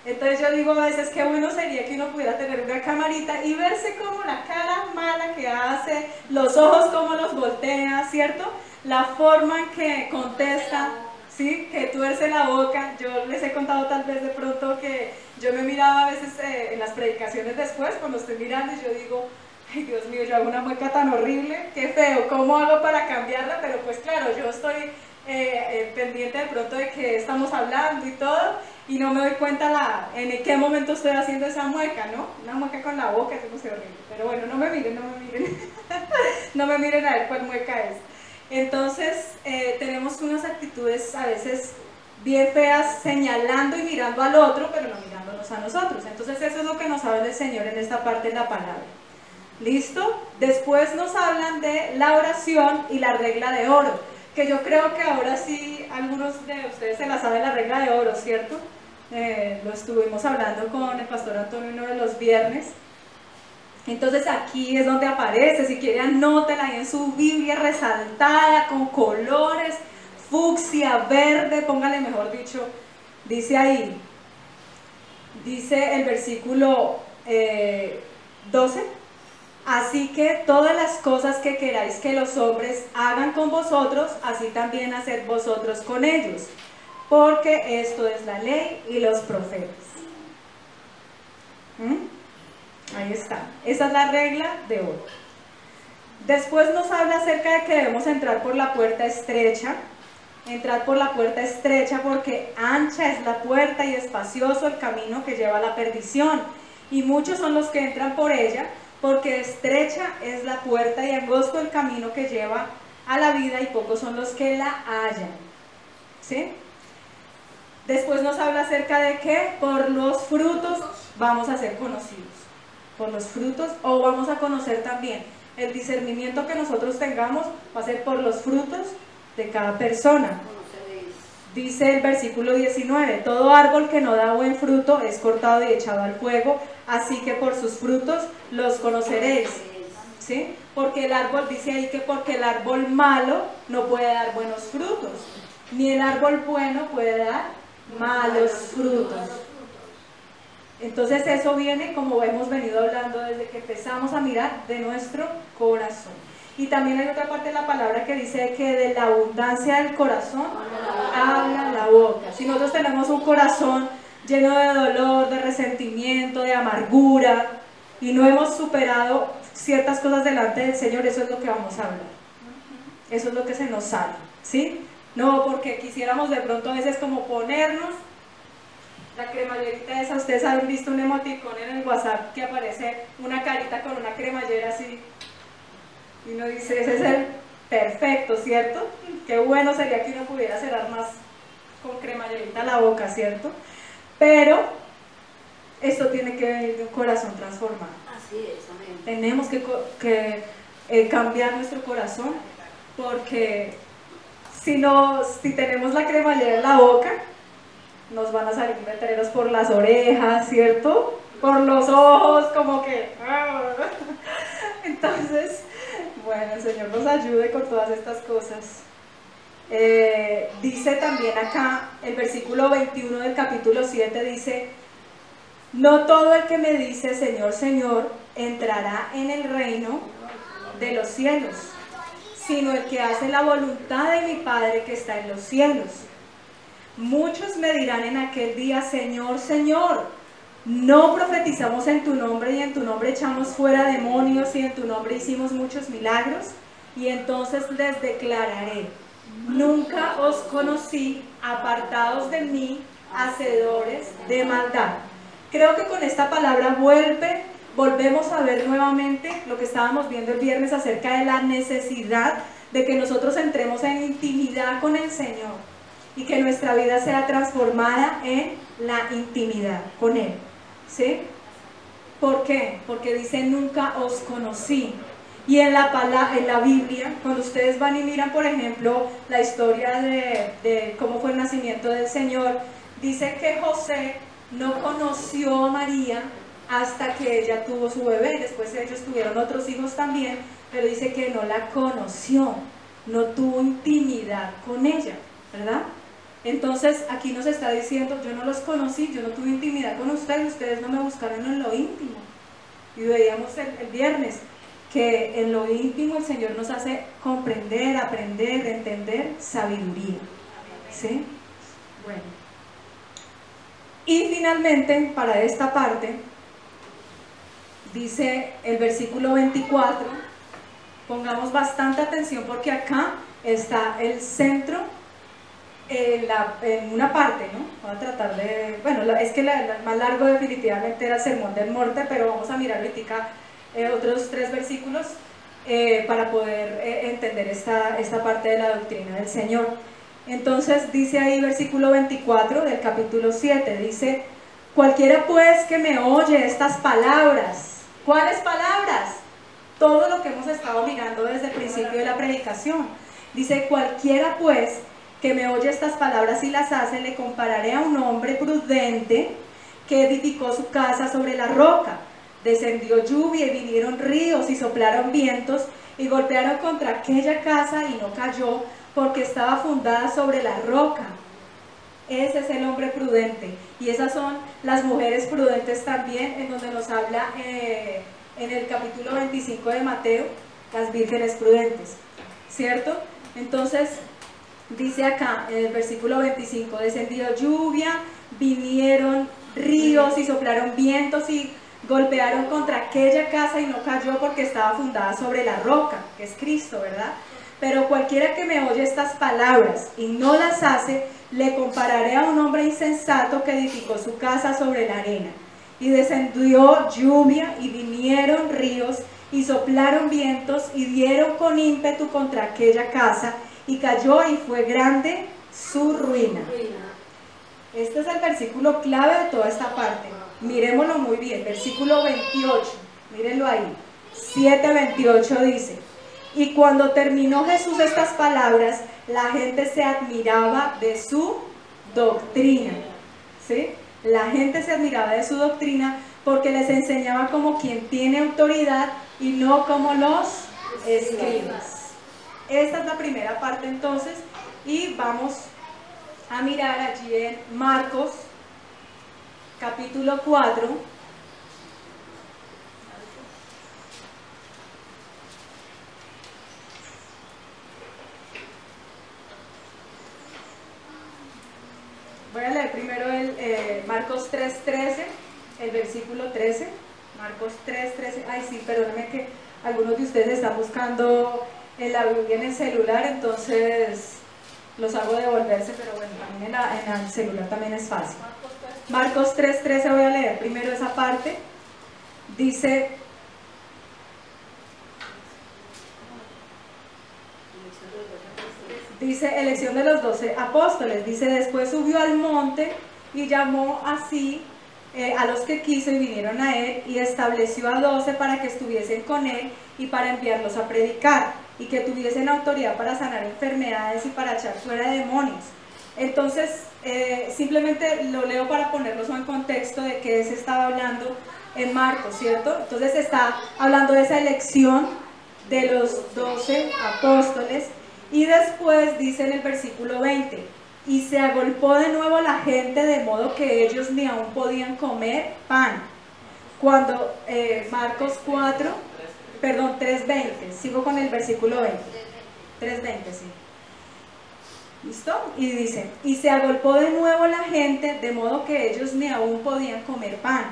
Speaker 1: Entonces yo digo a veces, qué bueno sería que uno pudiera tener una camarita y verse como la cara mala que hace, los ojos como los voltea, ¿cierto? La forma en que contesta, ¿sí? Que tuerce la boca. Yo les he contado tal vez de pronto que yo me miraba a veces en las predicaciones después, cuando estoy mirando, y yo digo, ay Dios mío, yo hago una mueca tan horrible, qué feo, ¿cómo hago para cambiarla? Pero pues claro, yo estoy pendiente de pronto de que estamos hablando y todo, y no me doy cuenta en qué momento estoy haciendo esa mueca, ¿no? Una mueca con la boca, eso no sé, horrible. Pero bueno, no me miren, no me miren a ver cuál mueca es. Entonces, tenemos unas actitudes a veces bien feas, señalando y mirando al otro, pero no mirándonos a nosotros. Entonces, eso es lo que nos habla el Señor en esta parte de la palabra. ¿Listo? Después nos hablan de la oración y la regla de oro, que yo creo que ahora sí algunos de ustedes se la saben, la regla de oro, ¿cierto? Lo estuvimos hablando con el pastor Antonio uno de los viernes. Entonces aquí es donde aparece, si quiere anótela ahí en su Biblia resaltada, con colores, fucsia, verde, póngale mejor dicho, dice ahí, dice el versículo 12, así que todas las cosas que queráis que los hombres hagan con vosotros, así también haced vosotros con ellos, porque esto es la ley y los profetas. Ahí está, esa es la regla de oro. Después nos habla acerca de que debemos entrar por la puerta estrecha. Entrar por la puerta estrecha porque ancha es la puerta y espacioso el camino que lleva a la perdición, y muchos son los que entran por ella, porque estrecha es la puerta y angosto el camino que lleva a la vida, y pocos son los que la hallan. ¿Sí? Después nos habla acerca de que por los frutos vamos a ser conocidos. Por los frutos, o vamos a conocer también el discernimiento que nosotros tengamos, va a ser por los frutos de cada persona. Dice el versículo 19, todo árbol que no da buen fruto es cortado y echado al fuego, así que por sus frutos los conoceréis. ¿Sí? Porque el árbol, dice ahí que porque el árbol malo no puede dar buenos frutos, ni el árbol bueno puede dar malos frutos. Entonces eso viene, como hemos venido hablando desde que empezamos a mirar, de nuestro corazón. Y también hay otra parte de la palabra que dice que de la abundancia del corazón habla la boca. Si nosotros tenemos un corazón lleno de dolor, de resentimiento, de amargura, y no hemos superado ciertas cosas delante del Señor, eso es lo que vamos a hablar. Eso es lo que se nos sale, ¿sí? No, porque quisiéramos de pronto a veces como ponernos la cremallerita esa. Ustedes han visto un emoticón en el WhatsApp que aparece una carita con una cremallera así, y uno dice, ese es el perfecto, ¿cierto? Qué bueno sería que uno pudiera cerrar más con cremallerita la boca, ¿cierto? Pero esto tiene que venir de un corazón transformado.
Speaker 2: Así es, amén.
Speaker 1: Tenemos que cambiar nuestro corazón, porque si tenemos la cremallera en la boca, nos van a salir letreros por las orejas, ¿cierto? Por los ojos, como que... Entonces, bueno, el Señor nos ayude con todas estas cosas. Dice también acá, el versículo 21 del capítulo 7 dice: no todo el que me dice Señor, Señor, entrará en el reino de los cielos, sino el que hace la voluntad de mi Padre que está en los cielos. Muchos me dirán en aquel día: Señor, Señor, ¿no profetizamos en tu nombre y en tu nombre echamos fuera demonios y en tu nombre hicimos muchos milagros? Y entonces les declararé: nunca os conocí, apartados de mí, hacedores de maldad. Creo que con esta palabra volvemos a ver nuevamente lo que estábamos viendo el viernes acerca de la necesidad de que nosotros entremos en intimidad con el Señor y que nuestra vida sea transformada en la intimidad con Él, ¿sí? ¿Por qué? Porque dice: nunca os conocí. Y en la Biblia, cuando ustedes van y miran, por ejemplo, la historia de cómo fue el nacimiento del Señor, dice que José no conoció a María hasta que ella tuvo su bebé. Después ellos tuvieron otros hijos también, pero dice que no la conoció, no tuvo intimidad con ella, ¿verdad? Entonces aquí nos está diciendo: yo no los conocí, yo no tuve intimidad con ustedes no me buscaron en lo íntimo. Y veíamos el viernes que en lo íntimo el Señor nos hace comprender, aprender, entender sabiduría, ¿sí? Bueno. Y finalmente, para esta parte, dice el versículo 24, pongamos bastante atención porque acá está el centro en una parte, ¿no? Voy a tratar de... Bueno, es que el más largo definitivamente era el Sermón del Monte, pero vamos a mirar ahorita otros 3 versículos para poder entender esta parte de la doctrina del Señor. Entonces dice ahí versículo 24 del capítulo 7, dice: cualquiera pues que me oye estas palabras. ¿Cuáles palabras? Todo lo que hemos estado mirando desde el principio de la predicación. Dice: cualquiera pues que me oye estas palabras y las hace, le compararé a un hombre prudente que edificó su casa sobre la roca. Descendió lluvia y vinieron ríos y soplaron vientos y golpearon contra aquella casa y no cayó, porque estaba fundada sobre la roca. Ese es el hombre prudente, y esas son las mujeres prudentes también, en donde nos habla en el capítulo 25 de Mateo, las vírgenes prudentes, ¿cierto? Entonces dice acá en el versículo 25: descendió lluvia, vinieron ríos y soplaron vientos y golpearon contra aquella casa y no cayó, porque estaba fundada sobre la roca, que es Cristo, ¿verdad? Pero cualquiera que me oye estas palabras y no las hace, le compararé a un hombre insensato que edificó su casa sobre la arena. Y descendió lluvia y vinieron ríos y soplaron vientos y dieron con ímpetu contra aquella casa y cayó, y fue grande su ruina. Este es el versículo clave de toda esta parte. Miremoslo muy bien, versículo 28, mírenlo ahí, 7:28 dice: y cuando terminó Jesús estas palabras, la gente se admiraba de su doctrina, ¿sí? La gente se admiraba de su doctrina porque les enseñaba como quien tiene autoridad y no como los escribas. Esta es la primera parte entonces, y vamos a mirar allí en Marcos capítulo 4. Voy a leer primero Marcos 3:13, el versículo 13. Marcos 3:13. Ay, sí, perdónenme que algunos de ustedes están buscando en la Biblia en el celular, entonces los hago devolverse, pero bueno, también en el celular también es fácil. Marcos 3:13 voy a leer primero esa parte. Dice, elección de los 12 apóstoles. Dice, después subió al monte y llamó así a los que quiso y vinieron a él, y estableció a 12 para que estuviesen con él y para enviarlos a predicar, y que tuviesen autoridad para sanar enfermedades y para echar fuera demonios. Entonces, simplemente lo leo para ponerlos en contexto de qué se estaba hablando en Marcos, ¿cierto? Entonces se está hablando de esa elección de los 12 apóstoles, y después dice en el versículo 20, y se agolpó de nuevo la gente de modo que ellos ni aún podían comer pan. Cuando Marcos 3:20, sigo con el versículo 20, 3:20, sí. ¿Listo? Y dice, y se agolpó de nuevo la gente, de modo que ellos ni aún podían comer pan.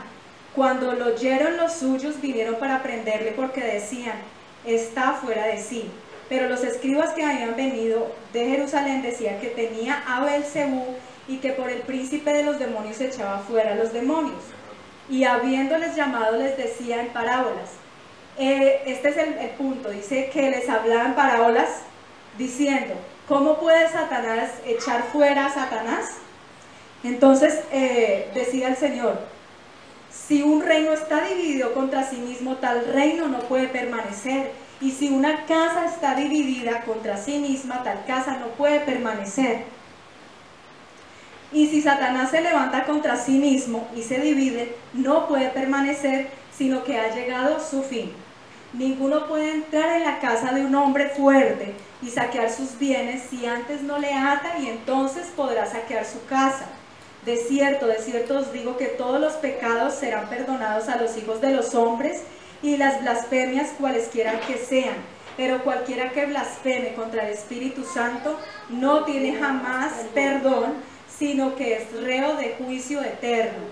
Speaker 1: Cuando lo oyeron los suyos, vinieron para prenderle, porque decían, está fuera de sí. Pero los escribas que habían venido de Jerusalén decían que tenía a Beelzebú y que por el príncipe de los demonios echaba fuera a los demonios. Y habiéndoles llamado les decía en parábolas. Este es el punto, dice que les hablaba en parábolas diciendo, ¿cómo puede Satanás echar fuera a Satanás? Entonces decía el Señor, si un reino está dividido contra sí mismo, tal reino no puede permanecer. Y si una casa está dividida contra sí misma, tal casa no puede permanecer. Y si Satanás se levanta contra sí mismo y se divide, no puede permanecer, sino que ha llegado su fin. Ninguno puede entrar en la casa de un hombre fuerte y saquear sus bienes si antes no le ata, y entonces podrá saquear su casa. De cierto os digo que todos los pecados serán perdonados a los hijos de los hombres, y las blasfemias cualesquiera que sean, pero cualquiera que blasfeme contra el Espíritu Santo no tiene jamás perdón, sino que es reo de juicio eterno,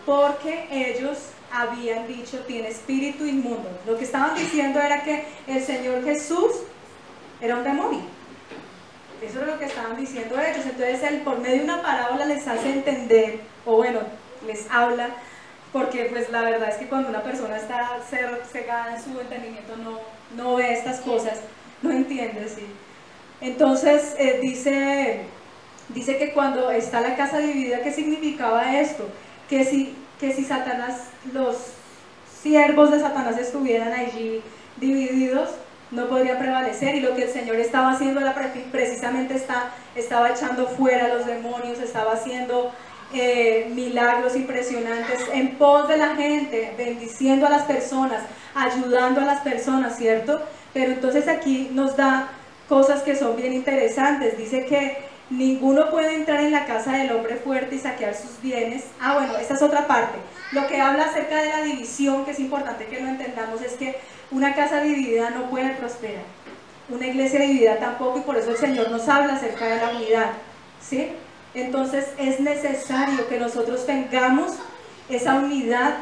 Speaker 1: porque ellos habían dicho, tiene espíritu inmundo. Lo que estaban diciendo era que el Señor Jesús era un demonio. Eso es lo que estaban diciendo ellos. Entonces él, por medio de una parábola, les hace entender, o bueno, les habla, porque pues la verdad es que cuando una persona está cegada en su entendimiento no ve estas cosas, no entiende, ¿sí? Entonces dice que cuando está la casa dividida, ¿qué significaba esto? Que si Satanás, los siervos de Satanás estuvieran allí divididos, no podría prevalecer, y lo que el Señor estaba haciendo era precisamente estaba echando fuera a los demonios, estaba haciendo milagros impresionantes en pos de la gente, bendiciendo a las personas, ayudando a las personas, ¿cierto? Pero entonces aquí nos da cosas que son bien interesantes. Dice que ninguno puede entrar en la casa del hombre fuerte y saquear sus bienes. Bueno, esta es otra parte. Lo que habla acerca de la división, que es importante que lo entendamos, es que una casa dividida no puede prosperar, una iglesia dividida tampoco, y por eso el Señor nos habla acerca de la unidad, ¿sí? Entonces es necesario que nosotros tengamos esa unidad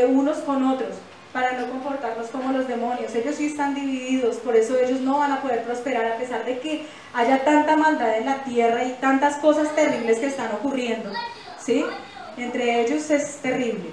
Speaker 1: unos con otros, para no comportarnos como los demonios. Ellos sí están divididos, por eso ellos no van a poder prosperar, a pesar de que haya tanta maldad en la tierra y tantas cosas terribles que están ocurriendo, ¿sí? Entre ellos es terrible,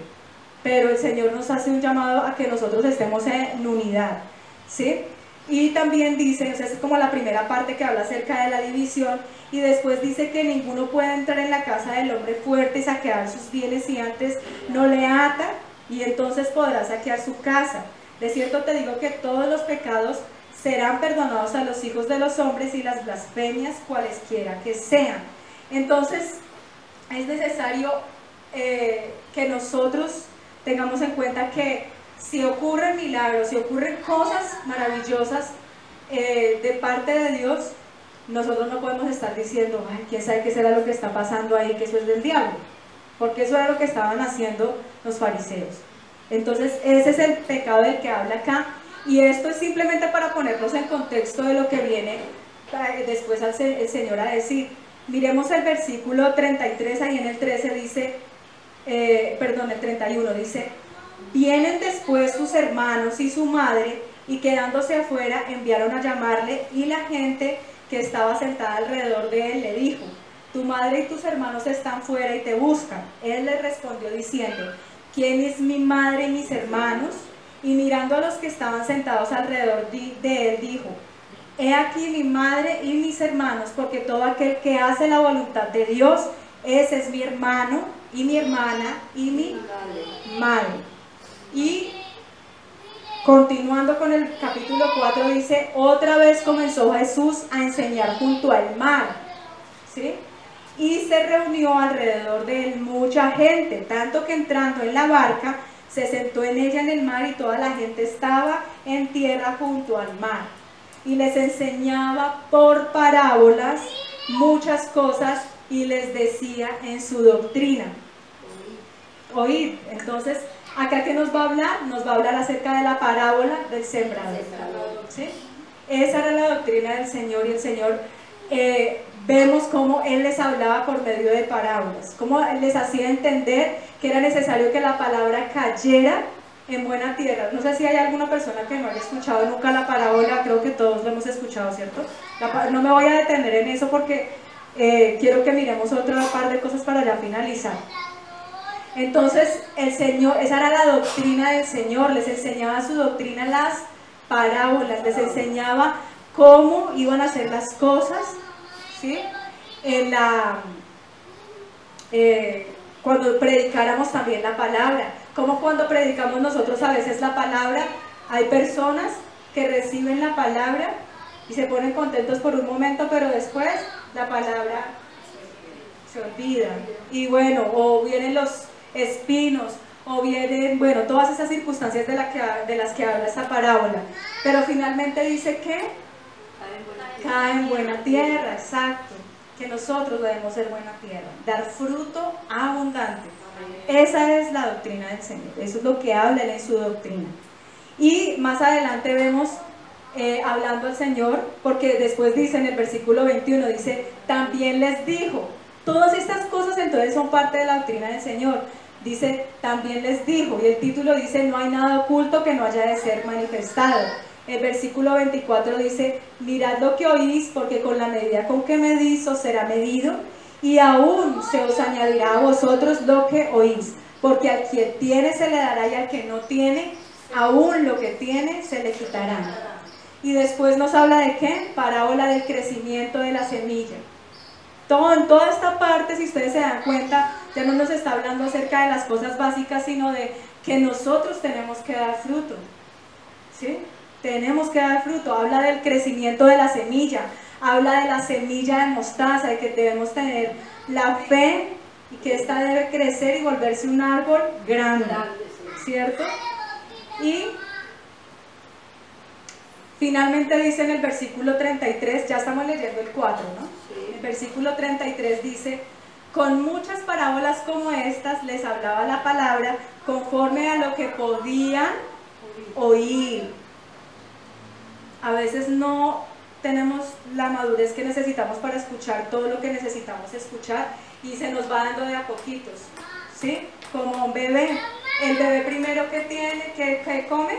Speaker 1: pero el Señor nos hace un llamado a que nosotros estemos en unidad, ¿sí? Y también dice, o sea, es como la primera parte que habla acerca de la división, y después dice que ninguno puede entrar en la casa del hombre fuerte y saquear sus bienes si antes no le ata, y entonces podrá saquear su casa. De cierto te digo que todos los pecados serán perdonados a los hijos de los hombres, y las blasfemias cualesquiera que sean. Entonces es necesario que nosotros tengamos en cuenta que si ocurren milagros, si ocurren cosas maravillosas de parte de Dios, nosotros no podemos estar diciendo, ay, quién sabe qué será lo que está pasando ahí, que eso es del diablo, porque eso era lo que estaban haciendo los fariseos. Entonces ese es el pecado del que habla acá, y esto es simplemente para ponernos en contexto de lo que viene después el Señor a decir. Miremos el versículo 33, ahí en el 13 dice, el 31 dice, vienen después sus hermanos y su madre, y quedándose afuera enviaron a llamarle, y la gente que estaba sentada alrededor de él, le dijo: tu madre y tus hermanos están fuera y te buscan. Él le respondió diciendo: ¿quién es mi madre y mis hermanos? Y mirando a los que estaban sentados alrededor de él, dijo: he aquí mi madre y mis hermanos, porque todo aquel que hace la voluntad de Dios, ese es mi hermano y mi hermana y mi madre. Y continuando con el capítulo 4 dice: otra vez comenzó Jesús a enseñar junto al mar, ¿sí? Y se reunió alrededor de él mucha gente, tanto que entrando en la barca, se sentó en ella en el mar, y toda la gente estaba en tierra junto al mar. Y les enseñaba por parábolas muchas cosas, y les decía en su doctrina. Oíd. Entonces, ¿acá qué nos va a hablar? Nos va a hablar acerca de la parábola del sembrador, ¿sí? Esa era la doctrina del Señor, y el Señor, vemos cómo Él les hablaba por medio de parábolas, cómo les hacía entender que era necesario que la palabra cayera en buena tierra. No sé si hay alguna persona que no haya escuchado nunca la parábola, creo que todos lo hemos escuchado, ¿cierto? No me voy a detener en eso porque quiero que miremos otra par de cosas para ya finalizar. Entonces el Señor, esa era la doctrina del Señor, les enseñaba su doctrina, las parábolas, les enseñaba cómo iban a hacer las cosas, ¿sí? Cuando predicáramos también la palabra, como cuando predicamos nosotros a veces la palabra, hay personas que reciben la palabra y se ponen contentos por un momento, pero después la palabra se olvida, y bueno, o vienen los espinos, o vienen, bueno, todas esas circunstancias de las que habla esta parábola, pero finalmente dice que cae en buena tierra, exacto, que nosotros debemos ser buena tierra, dar fruto abundante. Esa es la doctrina del Señor, eso es lo que habla Él en su doctrina. Y más adelante vemos hablando al Señor, porque después dice en el versículo 21, dice: también les dijo. Todas estas cosas entonces son parte de la doctrina del Señor. Dice: también les dijo, y el título dice: no hay nada oculto que no haya de ser manifestado. El versículo 24 dice: mirad lo que oís, porque con la medida con que medís os será medido, y aún se os añadirá a vosotros lo que oís, porque al que tiene se le dará, y al que no tiene, aún lo que tiene se le quitará. Y después nos habla de ¿qué? Parábola del crecimiento de la semilla. En toda esta parte, si ustedes se dan cuenta, ya no nos está hablando acerca de las cosas básicas, sino de que nosotros tenemos que dar fruto, ¿sí? Tenemos que dar fruto. Habla del crecimiento de la semilla, habla de la semilla de mostaza, de que debemos tener la fe y que ésta debe crecer y volverse un árbol grande, ¿cierto? Y finalmente dice en el versículo 33, ya estamos leyendo el 4, ¿no? El versículo 33 dice: con muchas parábolas como estas les hablaba la palabra conforme a lo que podían oír. A veces no tenemos la madurez que necesitamos para escuchar todo lo que necesitamos escuchar, y se nos va dando de a poquitos, ¿sí? Como un bebé. El bebé primero que tiene, que come,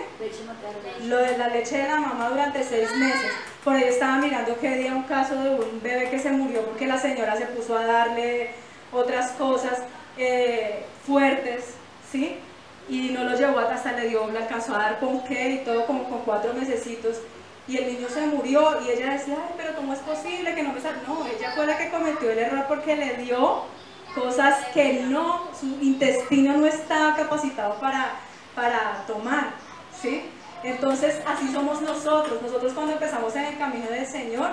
Speaker 1: lo de la leche de la mamá durante 6 meses. Por ahí estaba mirando que había un caso de un bebé que se murió porque la señora se puso a darle otras cosas fuertes, ¿sí? Y no lo llevó hasta le alcanzó a dar ponqué y todo, como con 4 mesecitos. Y el niño se murió, y ella decía: ay, pero ¿cómo es posible que no me salga? No, ella fue la que cometió el error porque le dio cosas que no, su intestino no estaba capacitado para tomar, ¿sí? Entonces así somos nosotros. Nosotros cuando empezamos en el camino del Señor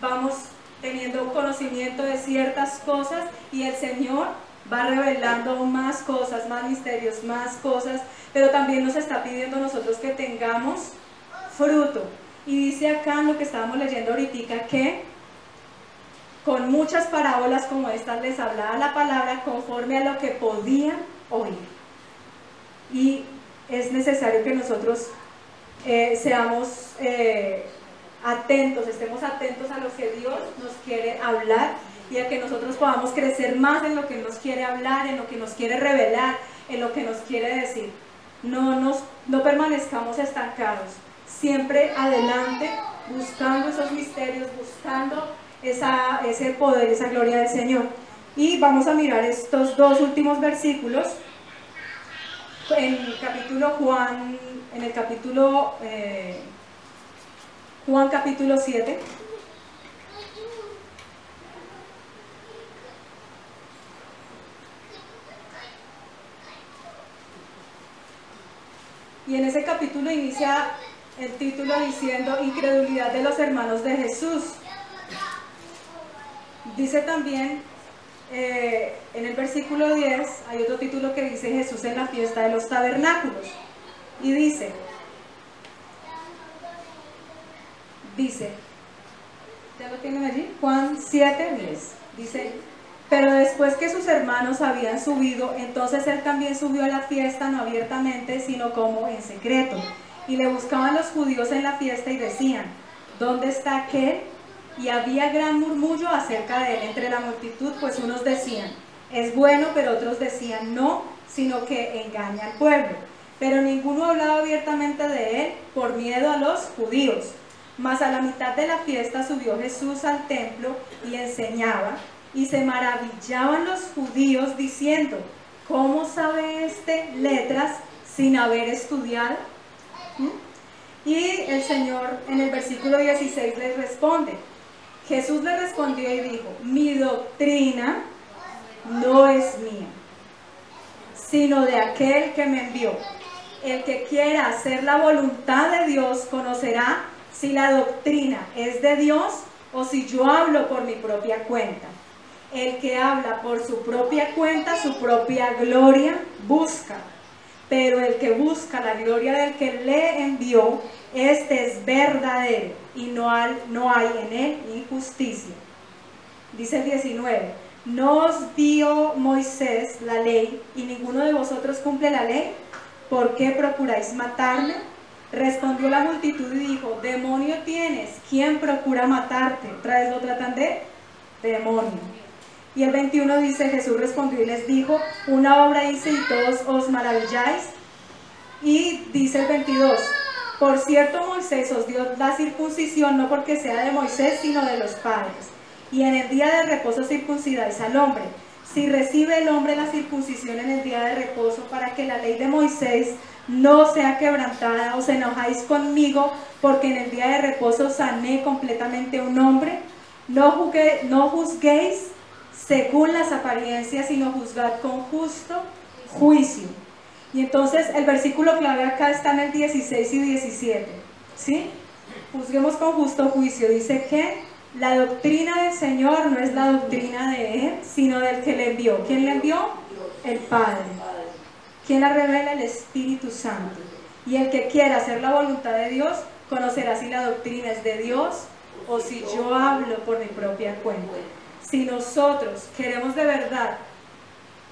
Speaker 1: vamos teniendo conocimiento de ciertas cosas, y el Señor va revelando más cosas, más misterios, más cosas, pero también nos está pidiendo a nosotros que tengamos fruto. Y dice acá en lo que estábamos leyendo ahorita que con muchas parábolas como estas les hablaba la palabra conforme a lo que podían oír. Y es necesario que nosotros seamos atentos, estemos atentos a lo que Dios nos quiere hablar, y a que nosotros podamos crecer más en lo que nos quiere hablar, en lo que nos quiere revelar, en lo que nos quiere decir. No permanezcamos estancados, siempre adelante, buscando esos misterios, buscando ese poder, esa gloria del Señor. Y vamos a mirar estos dos últimos versículos en el capítulo Juan, Juan capítulo 7. Y en ese capítulo inicia el título diciendo incredulidad de los hermanos de Jesús. Dice también en el versículo 10, hay otro título que dice Jesús en la fiesta de los tabernáculos. Y dice, ¿ya lo tienen allí? Juan 7:10. Dice, pero después que sus hermanos habían subido, entonces él también subió a la fiesta, no abiertamente, sino como en secreto. Y le buscaban los judíos en la fiesta y decían, ¿dónde está aquel? Y había gran murmullo acerca de él entre la multitud, pues unos decían, es bueno, pero otros decían, no, sino que engaña al pueblo. Pero ninguno hablaba abiertamente de él por miedo a los judíos. Mas a la mitad de la fiesta subió Jesús al templo y enseñaba, y se maravillaban los judíos diciendo, ¿cómo sabe este letras sin haber estudiado? Y el Señor en el versículo 16 les responde, Jesús le respondió y dijo, mi doctrina no es mía, sino de aquel que me envió. El que quiera hacer la voluntad de Dios conocerá si la doctrina es de Dios o si yo hablo por mi propia cuenta. El que habla por su propia cuenta, su propia gloria busca. Pero el que busca la gloria del que le envió, este es verdadero y no hay en él injusticia. Dice el 19, ¿no os dio Moisés la ley y ninguno de vosotros cumple la ley? ¿Por qué procuráis matarme? Respondió la multitud y dijo, demonio tienes, ¿quién procura matarte? Otra vez lo tratan de demonio. Y el 21 dice, Jesús respondió y les dijo, una obra hice y todos os maravilláis. Y dice el 22, por cierto Moisés os dio la circuncisión no porque sea de Moisés sino de los padres. Y en el día de reposo circuncidáis al hombre. Si recibe el hombre la circuncisión en el día de reposo para que la ley de Moisés no sea quebrantada, os enojáis conmigo porque en el día de reposo sané completamente a un hombre. No juzguéis según las apariencias, sino juzgad con justo juicio. Y entonces el versículo clave acá está en el 16 y 17, ¿sí? Juzguemos con justo juicio. Dice que la doctrina del Señor no es la doctrina de Él, sino del que le envió. ¿Quién le envió? El Padre. ¿Quién la revela? El Espíritu Santo. Y el que quiera hacer la voluntad de Dios, conocerá si la doctrina es de Dios o si yo hablo por mi propia cuenta. Si nosotros queremos de verdad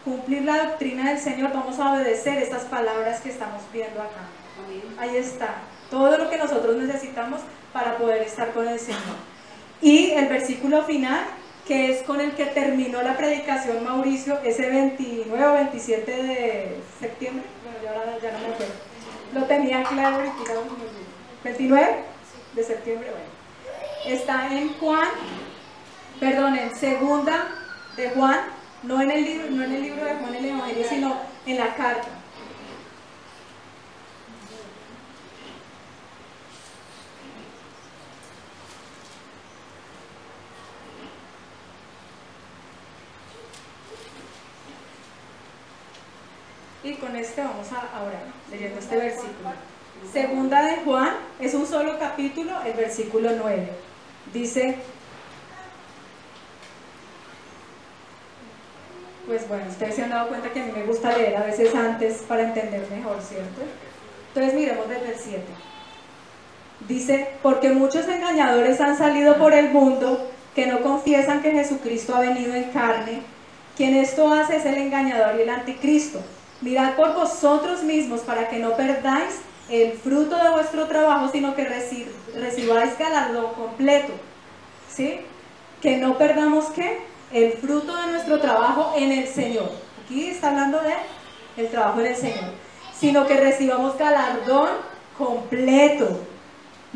Speaker 1: cumplir la doctrina del Señor, vamos a obedecer estas palabras que estamos viendo acá. Ahí está, todo lo que nosotros necesitamos para poder estar con el Señor. Y el versículo final, que es con el que terminó la predicación Mauricio, ese 29 o 27 de septiembre, bueno, ya no me acuerdo, lo tenía claro y tirado, 29 de septiembre, bueno, está en segunda de Juan, no en el libro de Juan el Evangelio, sino en la carta. Y con este vamos a orar, leyendo este versículo. Segunda de Juan, es un solo capítulo, el versículo 9. Dice, pues bueno, ustedes se han dado cuenta que a mí me gusta leer a veces antes para entender mejor, ¿cierto? Entonces miremos desde el 7. Dice, porque muchos engañadores han salido por el mundo que no confiesan que Jesucristo ha venido en carne. Quien esto hace es el engañador y el anticristo. Mirad por vosotros mismos para que no perdáis el fruto de vuestro trabajo, sino que recibáis galardón completo. ¿Sí? Que no perdamos, ¿qué? El fruto de nuestro trabajo en el Señor. Aquí está hablando de el trabajo en el Señor. Sino que recibamos galardón completo.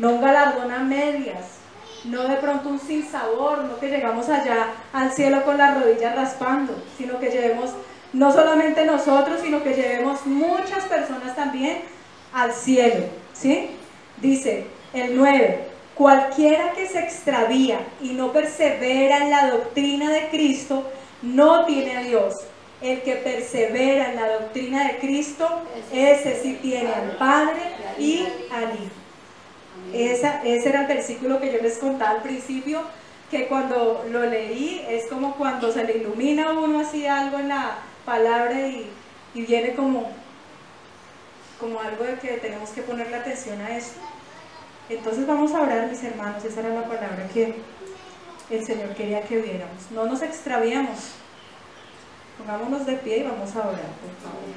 Speaker 1: no un galardón a medias, no de pronto un sinsabor, no que llegamos allá al cielo con las rodillas raspando, sino que llevemos no solamente nosotros, sino que llevemos muchas personas también al cielo, ¿sí? Dice el 9, cualquiera que se extravía y no persevera en la doctrina de Cristo, no tiene a Dios. El que persevera en la doctrina de Cristo, ese sí tiene al Padre y al Hijo. Ese era el versículo que yo les contaba al principio, que cuando lo leí es como cuando se le ilumina a uno así algo en la palabra y viene como algo de que tenemos que ponerle atención a esto. Entonces vamos a orar, mis hermanos, esa era la palabra que el Señor quería que viéramos. No nos extraviemos. Pongámonos de pie y vamos a orar, por favor.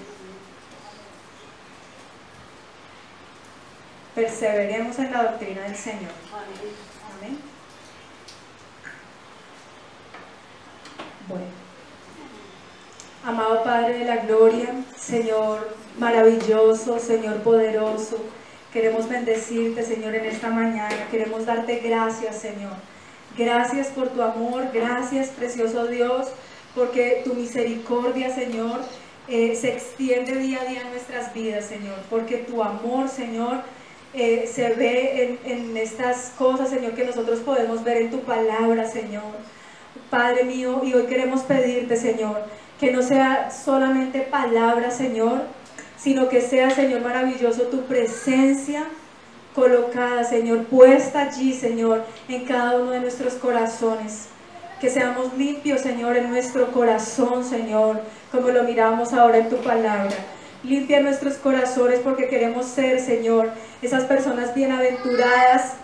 Speaker 1: Perseveremos en la doctrina del Señor. Amén. Bueno. Amado Padre de la gloria, Señor maravilloso, Señor poderoso, queremos bendecirte, Señor, en esta mañana. Queremos darte gracias, Señor. Gracias por tu amor, gracias, precioso Dios, porque tu misericordia, Señor, se extiende día a día en nuestras vidas, Señor, porque tu amor, Señor, se ve en estas cosas, Señor, que nosotros podemos ver en tu palabra, Señor. Padre mío, y hoy queremos pedirte, Señor, que no sea solamente palabra, Señor, sino que sea, Señor maravilloso, tu presencia colocada, Señor, puesta allí, Señor, en cada uno de nuestros corazones. Que seamos limpios, Señor, en nuestro corazón, Señor, como lo miramos ahora en tu palabra. Limpia nuestros corazones porque queremos ser, Señor, esas personas bienaventuradas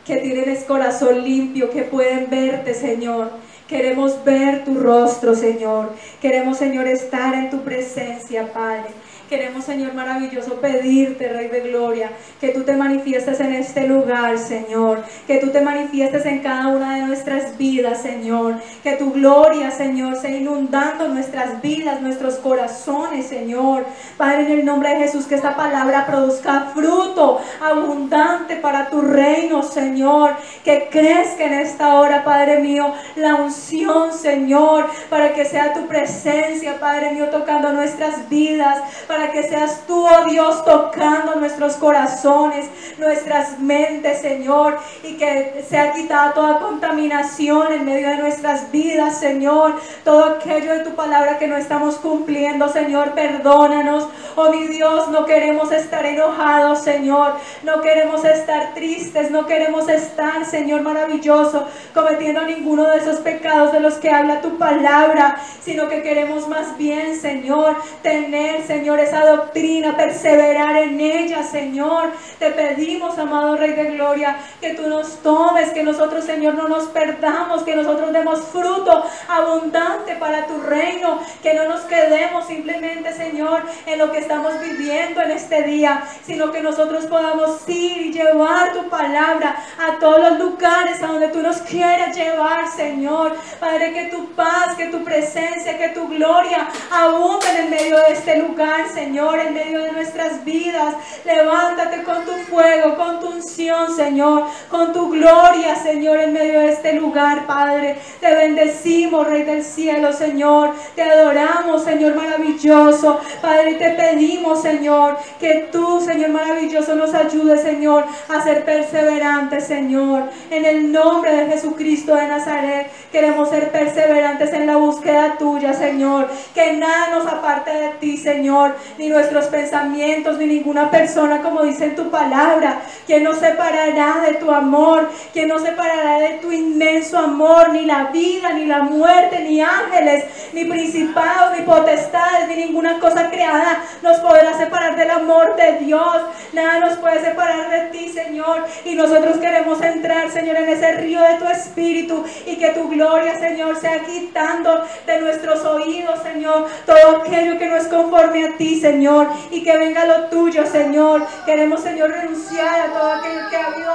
Speaker 1: que tienen el corazón limpio, que pueden verte, Señor. Queremos ver tu rostro, Señor. Queremos, Señor, estar en tu presencia, Padre. Queremos, Señor maravilloso, pedirte, Rey de Gloria, que tú te manifiestes en este lugar, Señor. Que tú te manifiestes en cada una de nuestras vidas, Señor. Que tu gloria, Señor, sea inundando nuestras vidas, nuestros corazones, Señor. Padre, en el nombre de Jesús, que esta palabra produzca fruto abundante para tu reino, Señor. Que crezca en esta hora, Padre mío, la unción, Señor, para que sea tu presencia, Padre mío, tocando nuestras vidas, para que seas tú, oh Dios, tocando nuestros corazones, nuestras mentes, Señor, y que sea quitada toda contaminación en medio de nuestras vidas, Señor. Todo aquello de tu palabra que no estamos cumpliendo, Señor, perdónanos. Oh mi Dios, no queremos estar enojados, Señor, no queremos estar tristes, no queremos estar, Señor maravilloso, cometiendo ninguno de esos pecados de los que habla tu palabra, sino que queremos más bien, Señor, tener, Señor, esa doctrina, perseverar en ella, Señor. Te pedimos, amado Rey de Gloria, que tú nos tomes, que nosotros, Señor, no nos perdamos, que nosotros demos fruto abundante para tu reino, que no nos quedemos simplemente, Señor, en lo que estamos viviendo en este día, sino que nosotros podamos ir y llevar tu palabra a todos los lugares a donde tú nos quieras llevar, Señor. Padre, que tu paz, que tu presencia, que tu gloria abunden en medio de este lugar, Señor, en medio de nuestras vidas. Levántate con tu fuego, con tu unción, Señor, con tu gloria, Señor, en medio de este lugar, Padre. Te bendecimos, Rey del cielo, Señor. Te adoramos, Señor maravilloso. Padre, te pedimos, Señor, que tú, Señor maravilloso, nos ayudes, Señor, a ser perseverantes, Señor. En el nombre de Jesucristo de Nazaret, queremos ser perseverantes en la búsqueda tuya, Señor. Que nada nos aparte de ti, Señor, ni nuestros pensamientos, ni ninguna persona, como dice en tu palabra. Que nos separará de tu amor, que nos separará de tu inmenso amor, ni la vida, ni la muerte, ni ángeles, ni principados, ni potestades, ni ninguna cosa creada nos podrá separar del amor de Dios. Nada nos puede separar de ti, Señor, y nosotros queremos entrar, Señor, en ese río de tu Espíritu, y que tu gloria, Señor, sea quitando de nuestros oídos, Señor, todo aquello que no es conforme a ti, Señor, y que venga lo tuyo, Señor. Queremos, Señor, renunciar a todo aquello que ha habido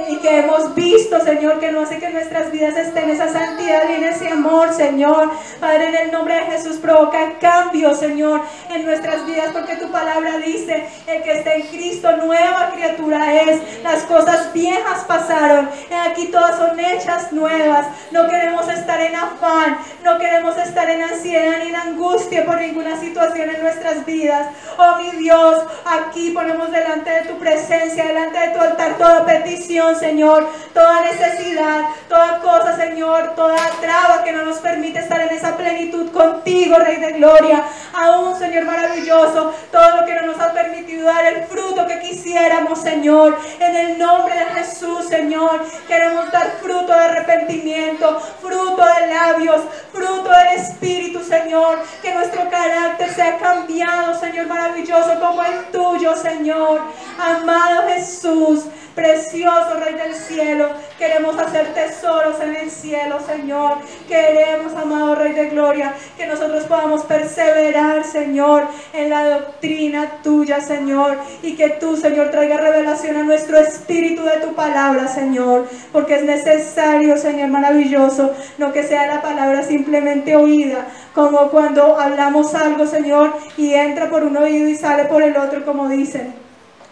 Speaker 1: y que hemos visto, Señor, que no hace que nuestras vidas estén en esa santidad y en ese amor, Señor. Padre, en el nombre de Jesús, provoca cambio, Señor, en nuestras vidas, porque tu palabra dice: el que está en Cristo, nueva criatura es. Las cosas viejas pasaron, aquí todas son hechas nuevas. No queremos estar en afán, no queremos estar en ansiedad ni en angustia por ninguna situación en nuestras vidas. Oh mi Dios, aquí ponemos delante de tu presencia, delante de tu altar, toda petición, Señor, toda necesidad, toda cosa, Señor, toda traba que no nos permite estar en esa plenitud contigo, Rey de Gloria. Aún, Señor maravilloso, todo lo que no nos ha permitido dar el fruto que quisiéramos, Señor, en el nombre de Jesús, Señor, queremos dar fruto de arrepentimiento, fruto de labios, fruto del Espíritu, Señor, que nuestro carácter sea cambiado, Señor maravilloso, como el tuyo, Señor. Amado Jesús, precioso Rey del cielo, queremos hacer tesoros en el cielo, Señor. Queremos, amado Rey de gloria, que nosotros podamos perseverar, Señor, en la doctrina tuya, Señor, y que tú, Señor, traiga revelación a nuestro espíritu de tu palabra, Señor, porque es necesario, Señor maravilloso, no que sea la palabra simplemente oída, como cuando hablamos algo, Señor, y entra por un oído y sale por el otro, como dicen,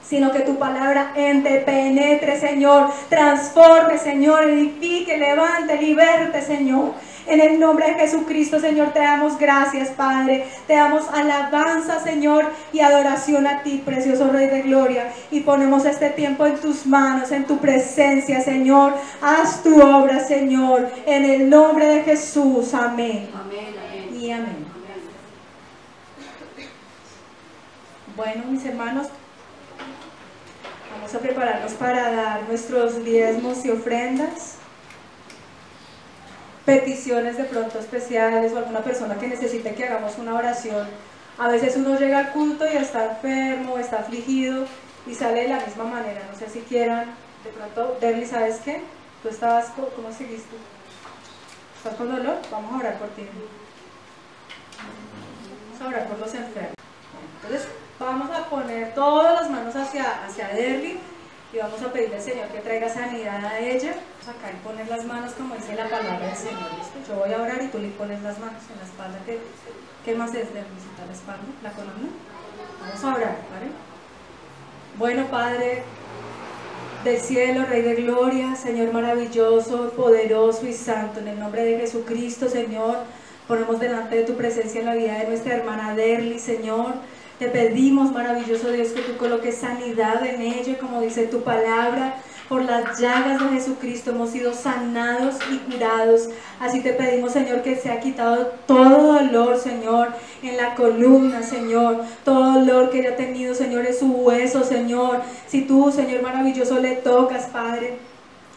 Speaker 1: sino que tu palabra entre, penetre, Señor, transforme, Señor, edifique, levante, liberte, Señor. En el nombre de Jesucristo, Señor, te damos gracias, Padre. Te damos alabanza, Señor, y adoración a ti, precioso Rey de gloria. Y ponemos este tiempo en tus manos, en tu presencia, Señor. Haz tu obra, Señor, en el nombre de Jesús. Amén.
Speaker 2: Amén, amén.
Speaker 1: Y amén. Bueno, mis hermanos, vamos a prepararnos para dar nuestros diezmos y ofrendas. Peticiones de pronto especiales o alguna persona que necesite que hagamos una oración. A veces uno llega al culto y está enfermo, está afligido y sale de la misma manera. No sé si quieran, de pronto, Derly, ¿sabes qué? ¿Tú estabas, cómo seguiste? ¿Estás con dolor? Vamos a orar por ti. Vamos a orar por los enfermos. Entonces, vamos a poner todas las manos hacia Derly y vamos a pedirle al Señor que traiga sanidad a ella. Vamos acá y poner las manos como dice la palabra del Señor. ¿Listo? Yo voy a orar y tú le pones las manos en la espalda. ¿Qué más es de visitar la espalda? ¿La columna? Vamos a orar, ¿vale? Bueno, Padre del cielo, Rey de gloria, Señor maravilloso, poderoso y santo, en el nombre de Jesucristo, Señor, ponemos delante de tu presencia en la vida de nuestra hermana Derly, Señor. Te pedimos, maravilloso Dios, que tú coloques sanidad en ella, como dice tu palabra. Por las llagas de Jesucristo hemos sido sanados y curados. Así te pedimos, Señor, que se ha quitado todo dolor, Señor, en la columna, Señor. Todo dolor que ella ha tenido, Señor, en su hueso, Señor. Si tú, Señor maravilloso, le tocas, Padre,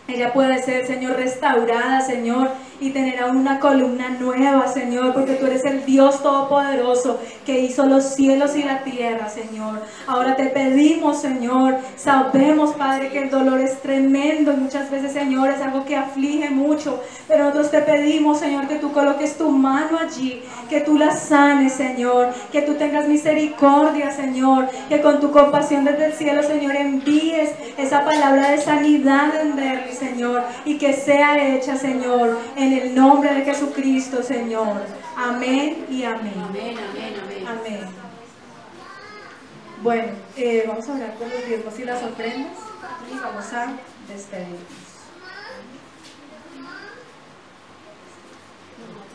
Speaker 1: ella puede ser, Señor, restaurada, Señor, y tener aún una columna nueva, Señor, porque tú eres el Dios todopoderoso que hizo los cielos y la tierra, Señor. Ahora te pedimos, Señor, sabemos, Padre, que el dolor es tremendo y muchas veces, Señor, es algo que aflige mucho, pero nosotros te pedimos, Señor, que tú coloques tu mano allí, que tú la sanes, Señor, que tú tengas misericordia, Señor, que con tu compasión desde el cielo, Señor, envíes esa palabra de sanidad en Derly, Señor, y que sea hecha, Señor, en el nombre de Jesucristo, Señor. Amén y amén.
Speaker 2: Amén, amén, amén.
Speaker 1: Amén. Bueno, vamos a orar por los diezmos y las ofrendas y vamos a despedirnos.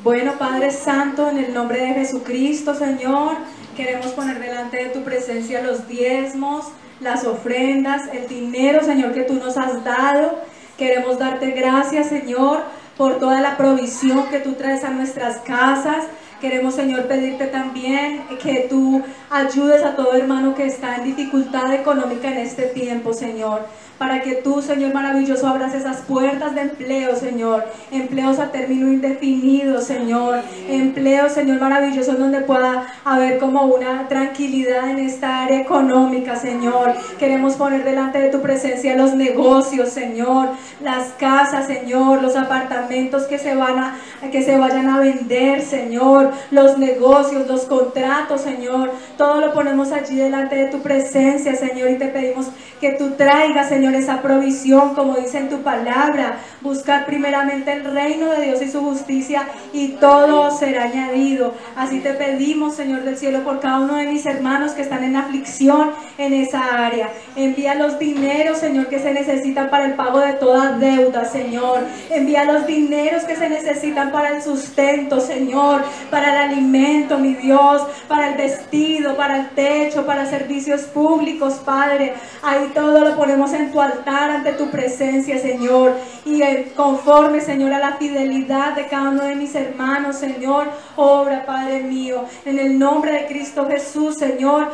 Speaker 1: Bueno, Padre Santo, en el nombre de Jesucristo, Señor, queremos poner delante de tu presencia los diezmos, las ofrendas, el dinero, Señor, que tú nos has dado. Queremos darte gracias, Señor, por toda la provisión que tú traes a nuestras casas. Queremos, Señor, pedirte también que tú ayudes a todo hermano que está en dificultad económica en este tiempo, Señor. Para que tú, Señor maravilloso, abras esas puertas de empleo, Señor. Empleos a término indefinido, Señor. Empleos, Señor maravilloso, donde pueda haber como una tranquilidad en esta área económica, Señor. Queremos poner delante de tu presencia los negocios, Señor. Las casas, Señor. Los apartamentos que se vayan a vender, Señor. Los negocios, los contratos, Señor. Todo lo ponemos allí delante de tu presencia, Señor. Y te pedimos que tú traigas, Señor, Señor, esa provisión, como dice en tu palabra, buscar primeramente el reino de Dios y su justicia y todo será añadido. Así te pedimos, Señor del cielo, por cada uno de mis hermanos que están en aflicción en esa área. Envía los dineros, Señor, que se necesitan para el pago de toda deuda, Señor. Envía los dineros que se necesitan para el sustento, Señor, para el alimento, mi Dios, para el vestido, para el techo, para servicios públicos, Padre. Ahí todo lo ponemos en tu altar ante tu presencia, Señor. Y conforme, Señor, a la fidelidad de cada uno de mis hermanos, Señor, obra, Padre mío. En el nombre de Cristo Jesús, Señor,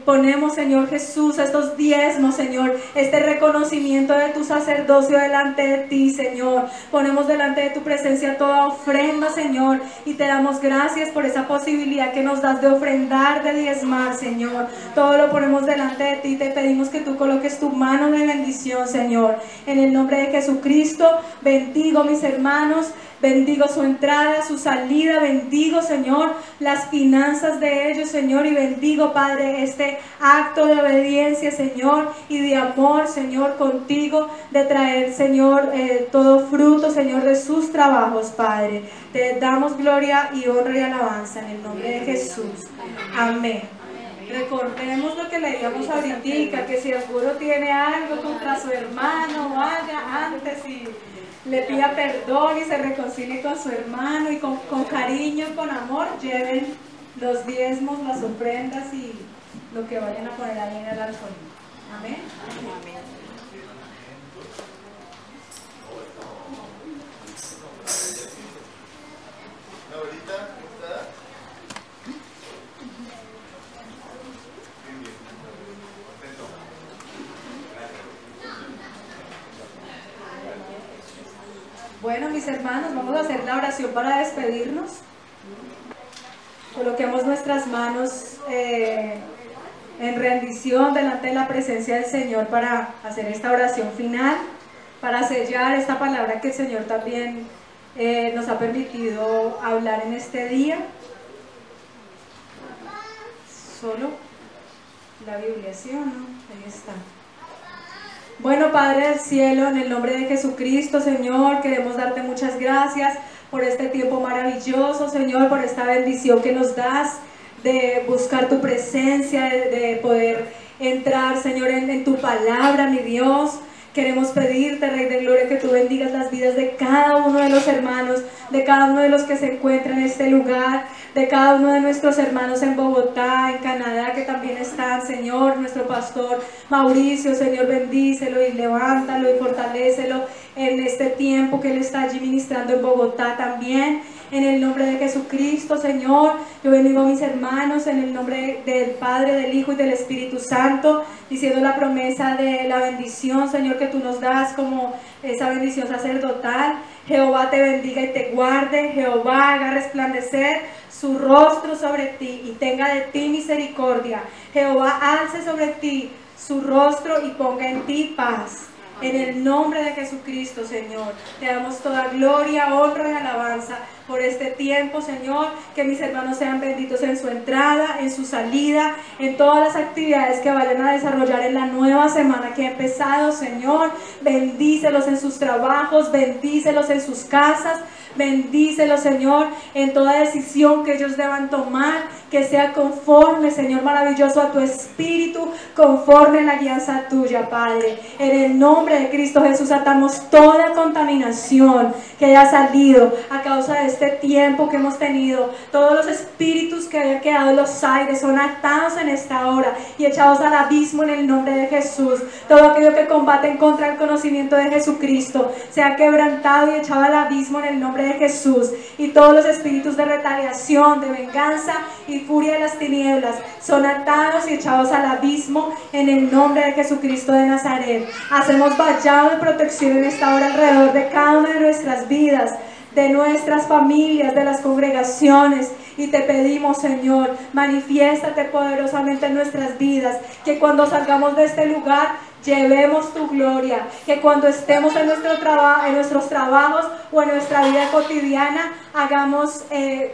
Speaker 1: ponemos, Señor Jesús, estos diezmos, Señor, este reconocimiento de tu sacerdocio delante de ti, Señor. Ponemos delante de tu presencia toda ofrenda, Señor, y te damos gracias por esa posibilidad que nos das de ofrendar, de diezmar, Señor. Todo lo ponemos delante de ti. Te pedimos que tú coloques tu mano de bendición, Señor. En el nombre de Jesucristo, bendigo mis hermanos. Bendigo su entrada, su salida, bendigo, Señor, las finanzas de ellos, Señor, y bendigo, Padre, este acto de obediencia, Señor, y de amor, Señor, contigo, de traer, Señor, todo fruto, Señor, de sus trabajos, Padre. Te damos gloria y honra y alabanza en el nombre de Jesús. Amén. Recordemos lo que leíamos ahorita, que si alguno tiene algo contra su hermano, vaya antes y le pida perdón y se reconcilie con su hermano, y con cariño, con amor, lleven los diezmos, las ofrendas y lo que vayan a poner ahí en el altar. Amén. Amén. Bueno, mis hermanos, vamos a hacer la oración para despedirnos. Coloquemos nuestras manos en rendición delante de la presencia del Señor para hacer esta oración final, para sellar esta palabra que el Señor también nos ha permitido hablar en este día. Solo la Biblia, ¿sí o no? Ahí está. Bueno, Padre del cielo, en el nombre de Jesucristo, Señor, queremos darte muchas gracias por este tiempo maravilloso, Señor, por esta bendición que nos das de buscar tu presencia, de poder entrar, Señor, en tu palabra, mi Dios. Queremos pedirte, Rey de Gloria, que tú bendigas las vidas de cada uno de los hermanos, de cada uno de los que se encuentran en este lugar, de cada uno de nuestros hermanos en Bogotá, en Canadá, que también están, Señor, nuestro pastor Mauricio, Señor, bendícelo y levántalo y fortalécelo en este tiempo que él está allí ministrando en Bogotá también. En el nombre de Jesucristo, Señor, yo bendigo a mis hermanos en el nombre del Padre, del Hijo y del Espíritu Santo, diciendo la promesa de la bendición, Señor, que tú nos das como esa bendición sacerdotal. Jehová te bendiga y te guarde. Jehová haga resplandecer su rostro sobre ti y tenga de ti misericordia. Jehová alce sobre ti su rostro y ponga en ti paz. En el nombre de Jesucristo, Señor, te damos toda gloria, honra y alabanza por este tiempo, Señor. Que mis hermanos sean benditos en su entrada, en su salida, en todas las actividades que vayan a desarrollar en la nueva semana que ha empezado, Señor. Bendícelos en sus trabajos, bendícelos en sus casas, bendícelos, Señor, en toda decisión que ellos deban tomar, que sea conforme, Señor maravilloso, a tu espíritu, conforme a la guianza tuya, Padre. En el nombre de Cristo Jesús atamos toda contaminación que haya salido a causa de este tiempo que hemos tenido. Todos los espíritus que hayan quedado en los aires son atados en esta hora y echados al abismo en el nombre de Jesús. Todo aquello que combate en contra del conocimiento de Jesucristo sea quebrantado y echado al abismo en el nombre de Jesús. Y todos los espíritus de retaliación, de venganza y furia de las tinieblas son atados y echados al abismo en el nombre de Jesucristo de Nazaret. Hacemos vallado de protección en esta hora alrededor de cada una de nuestras vidas, de nuestras familias, de las congregaciones, y te pedimos, Señor, manifiéstate poderosamente en nuestras vidas, que cuando salgamos de este lugar llevemos tu gloria, que cuando estemos en nuestros trabajos o en nuestra vida cotidiana hagamos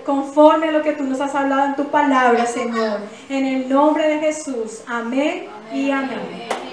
Speaker 1: conforme a lo que tú nos has hablado en tu palabra, Señor, en el nombre de Jesús. Amén y amén.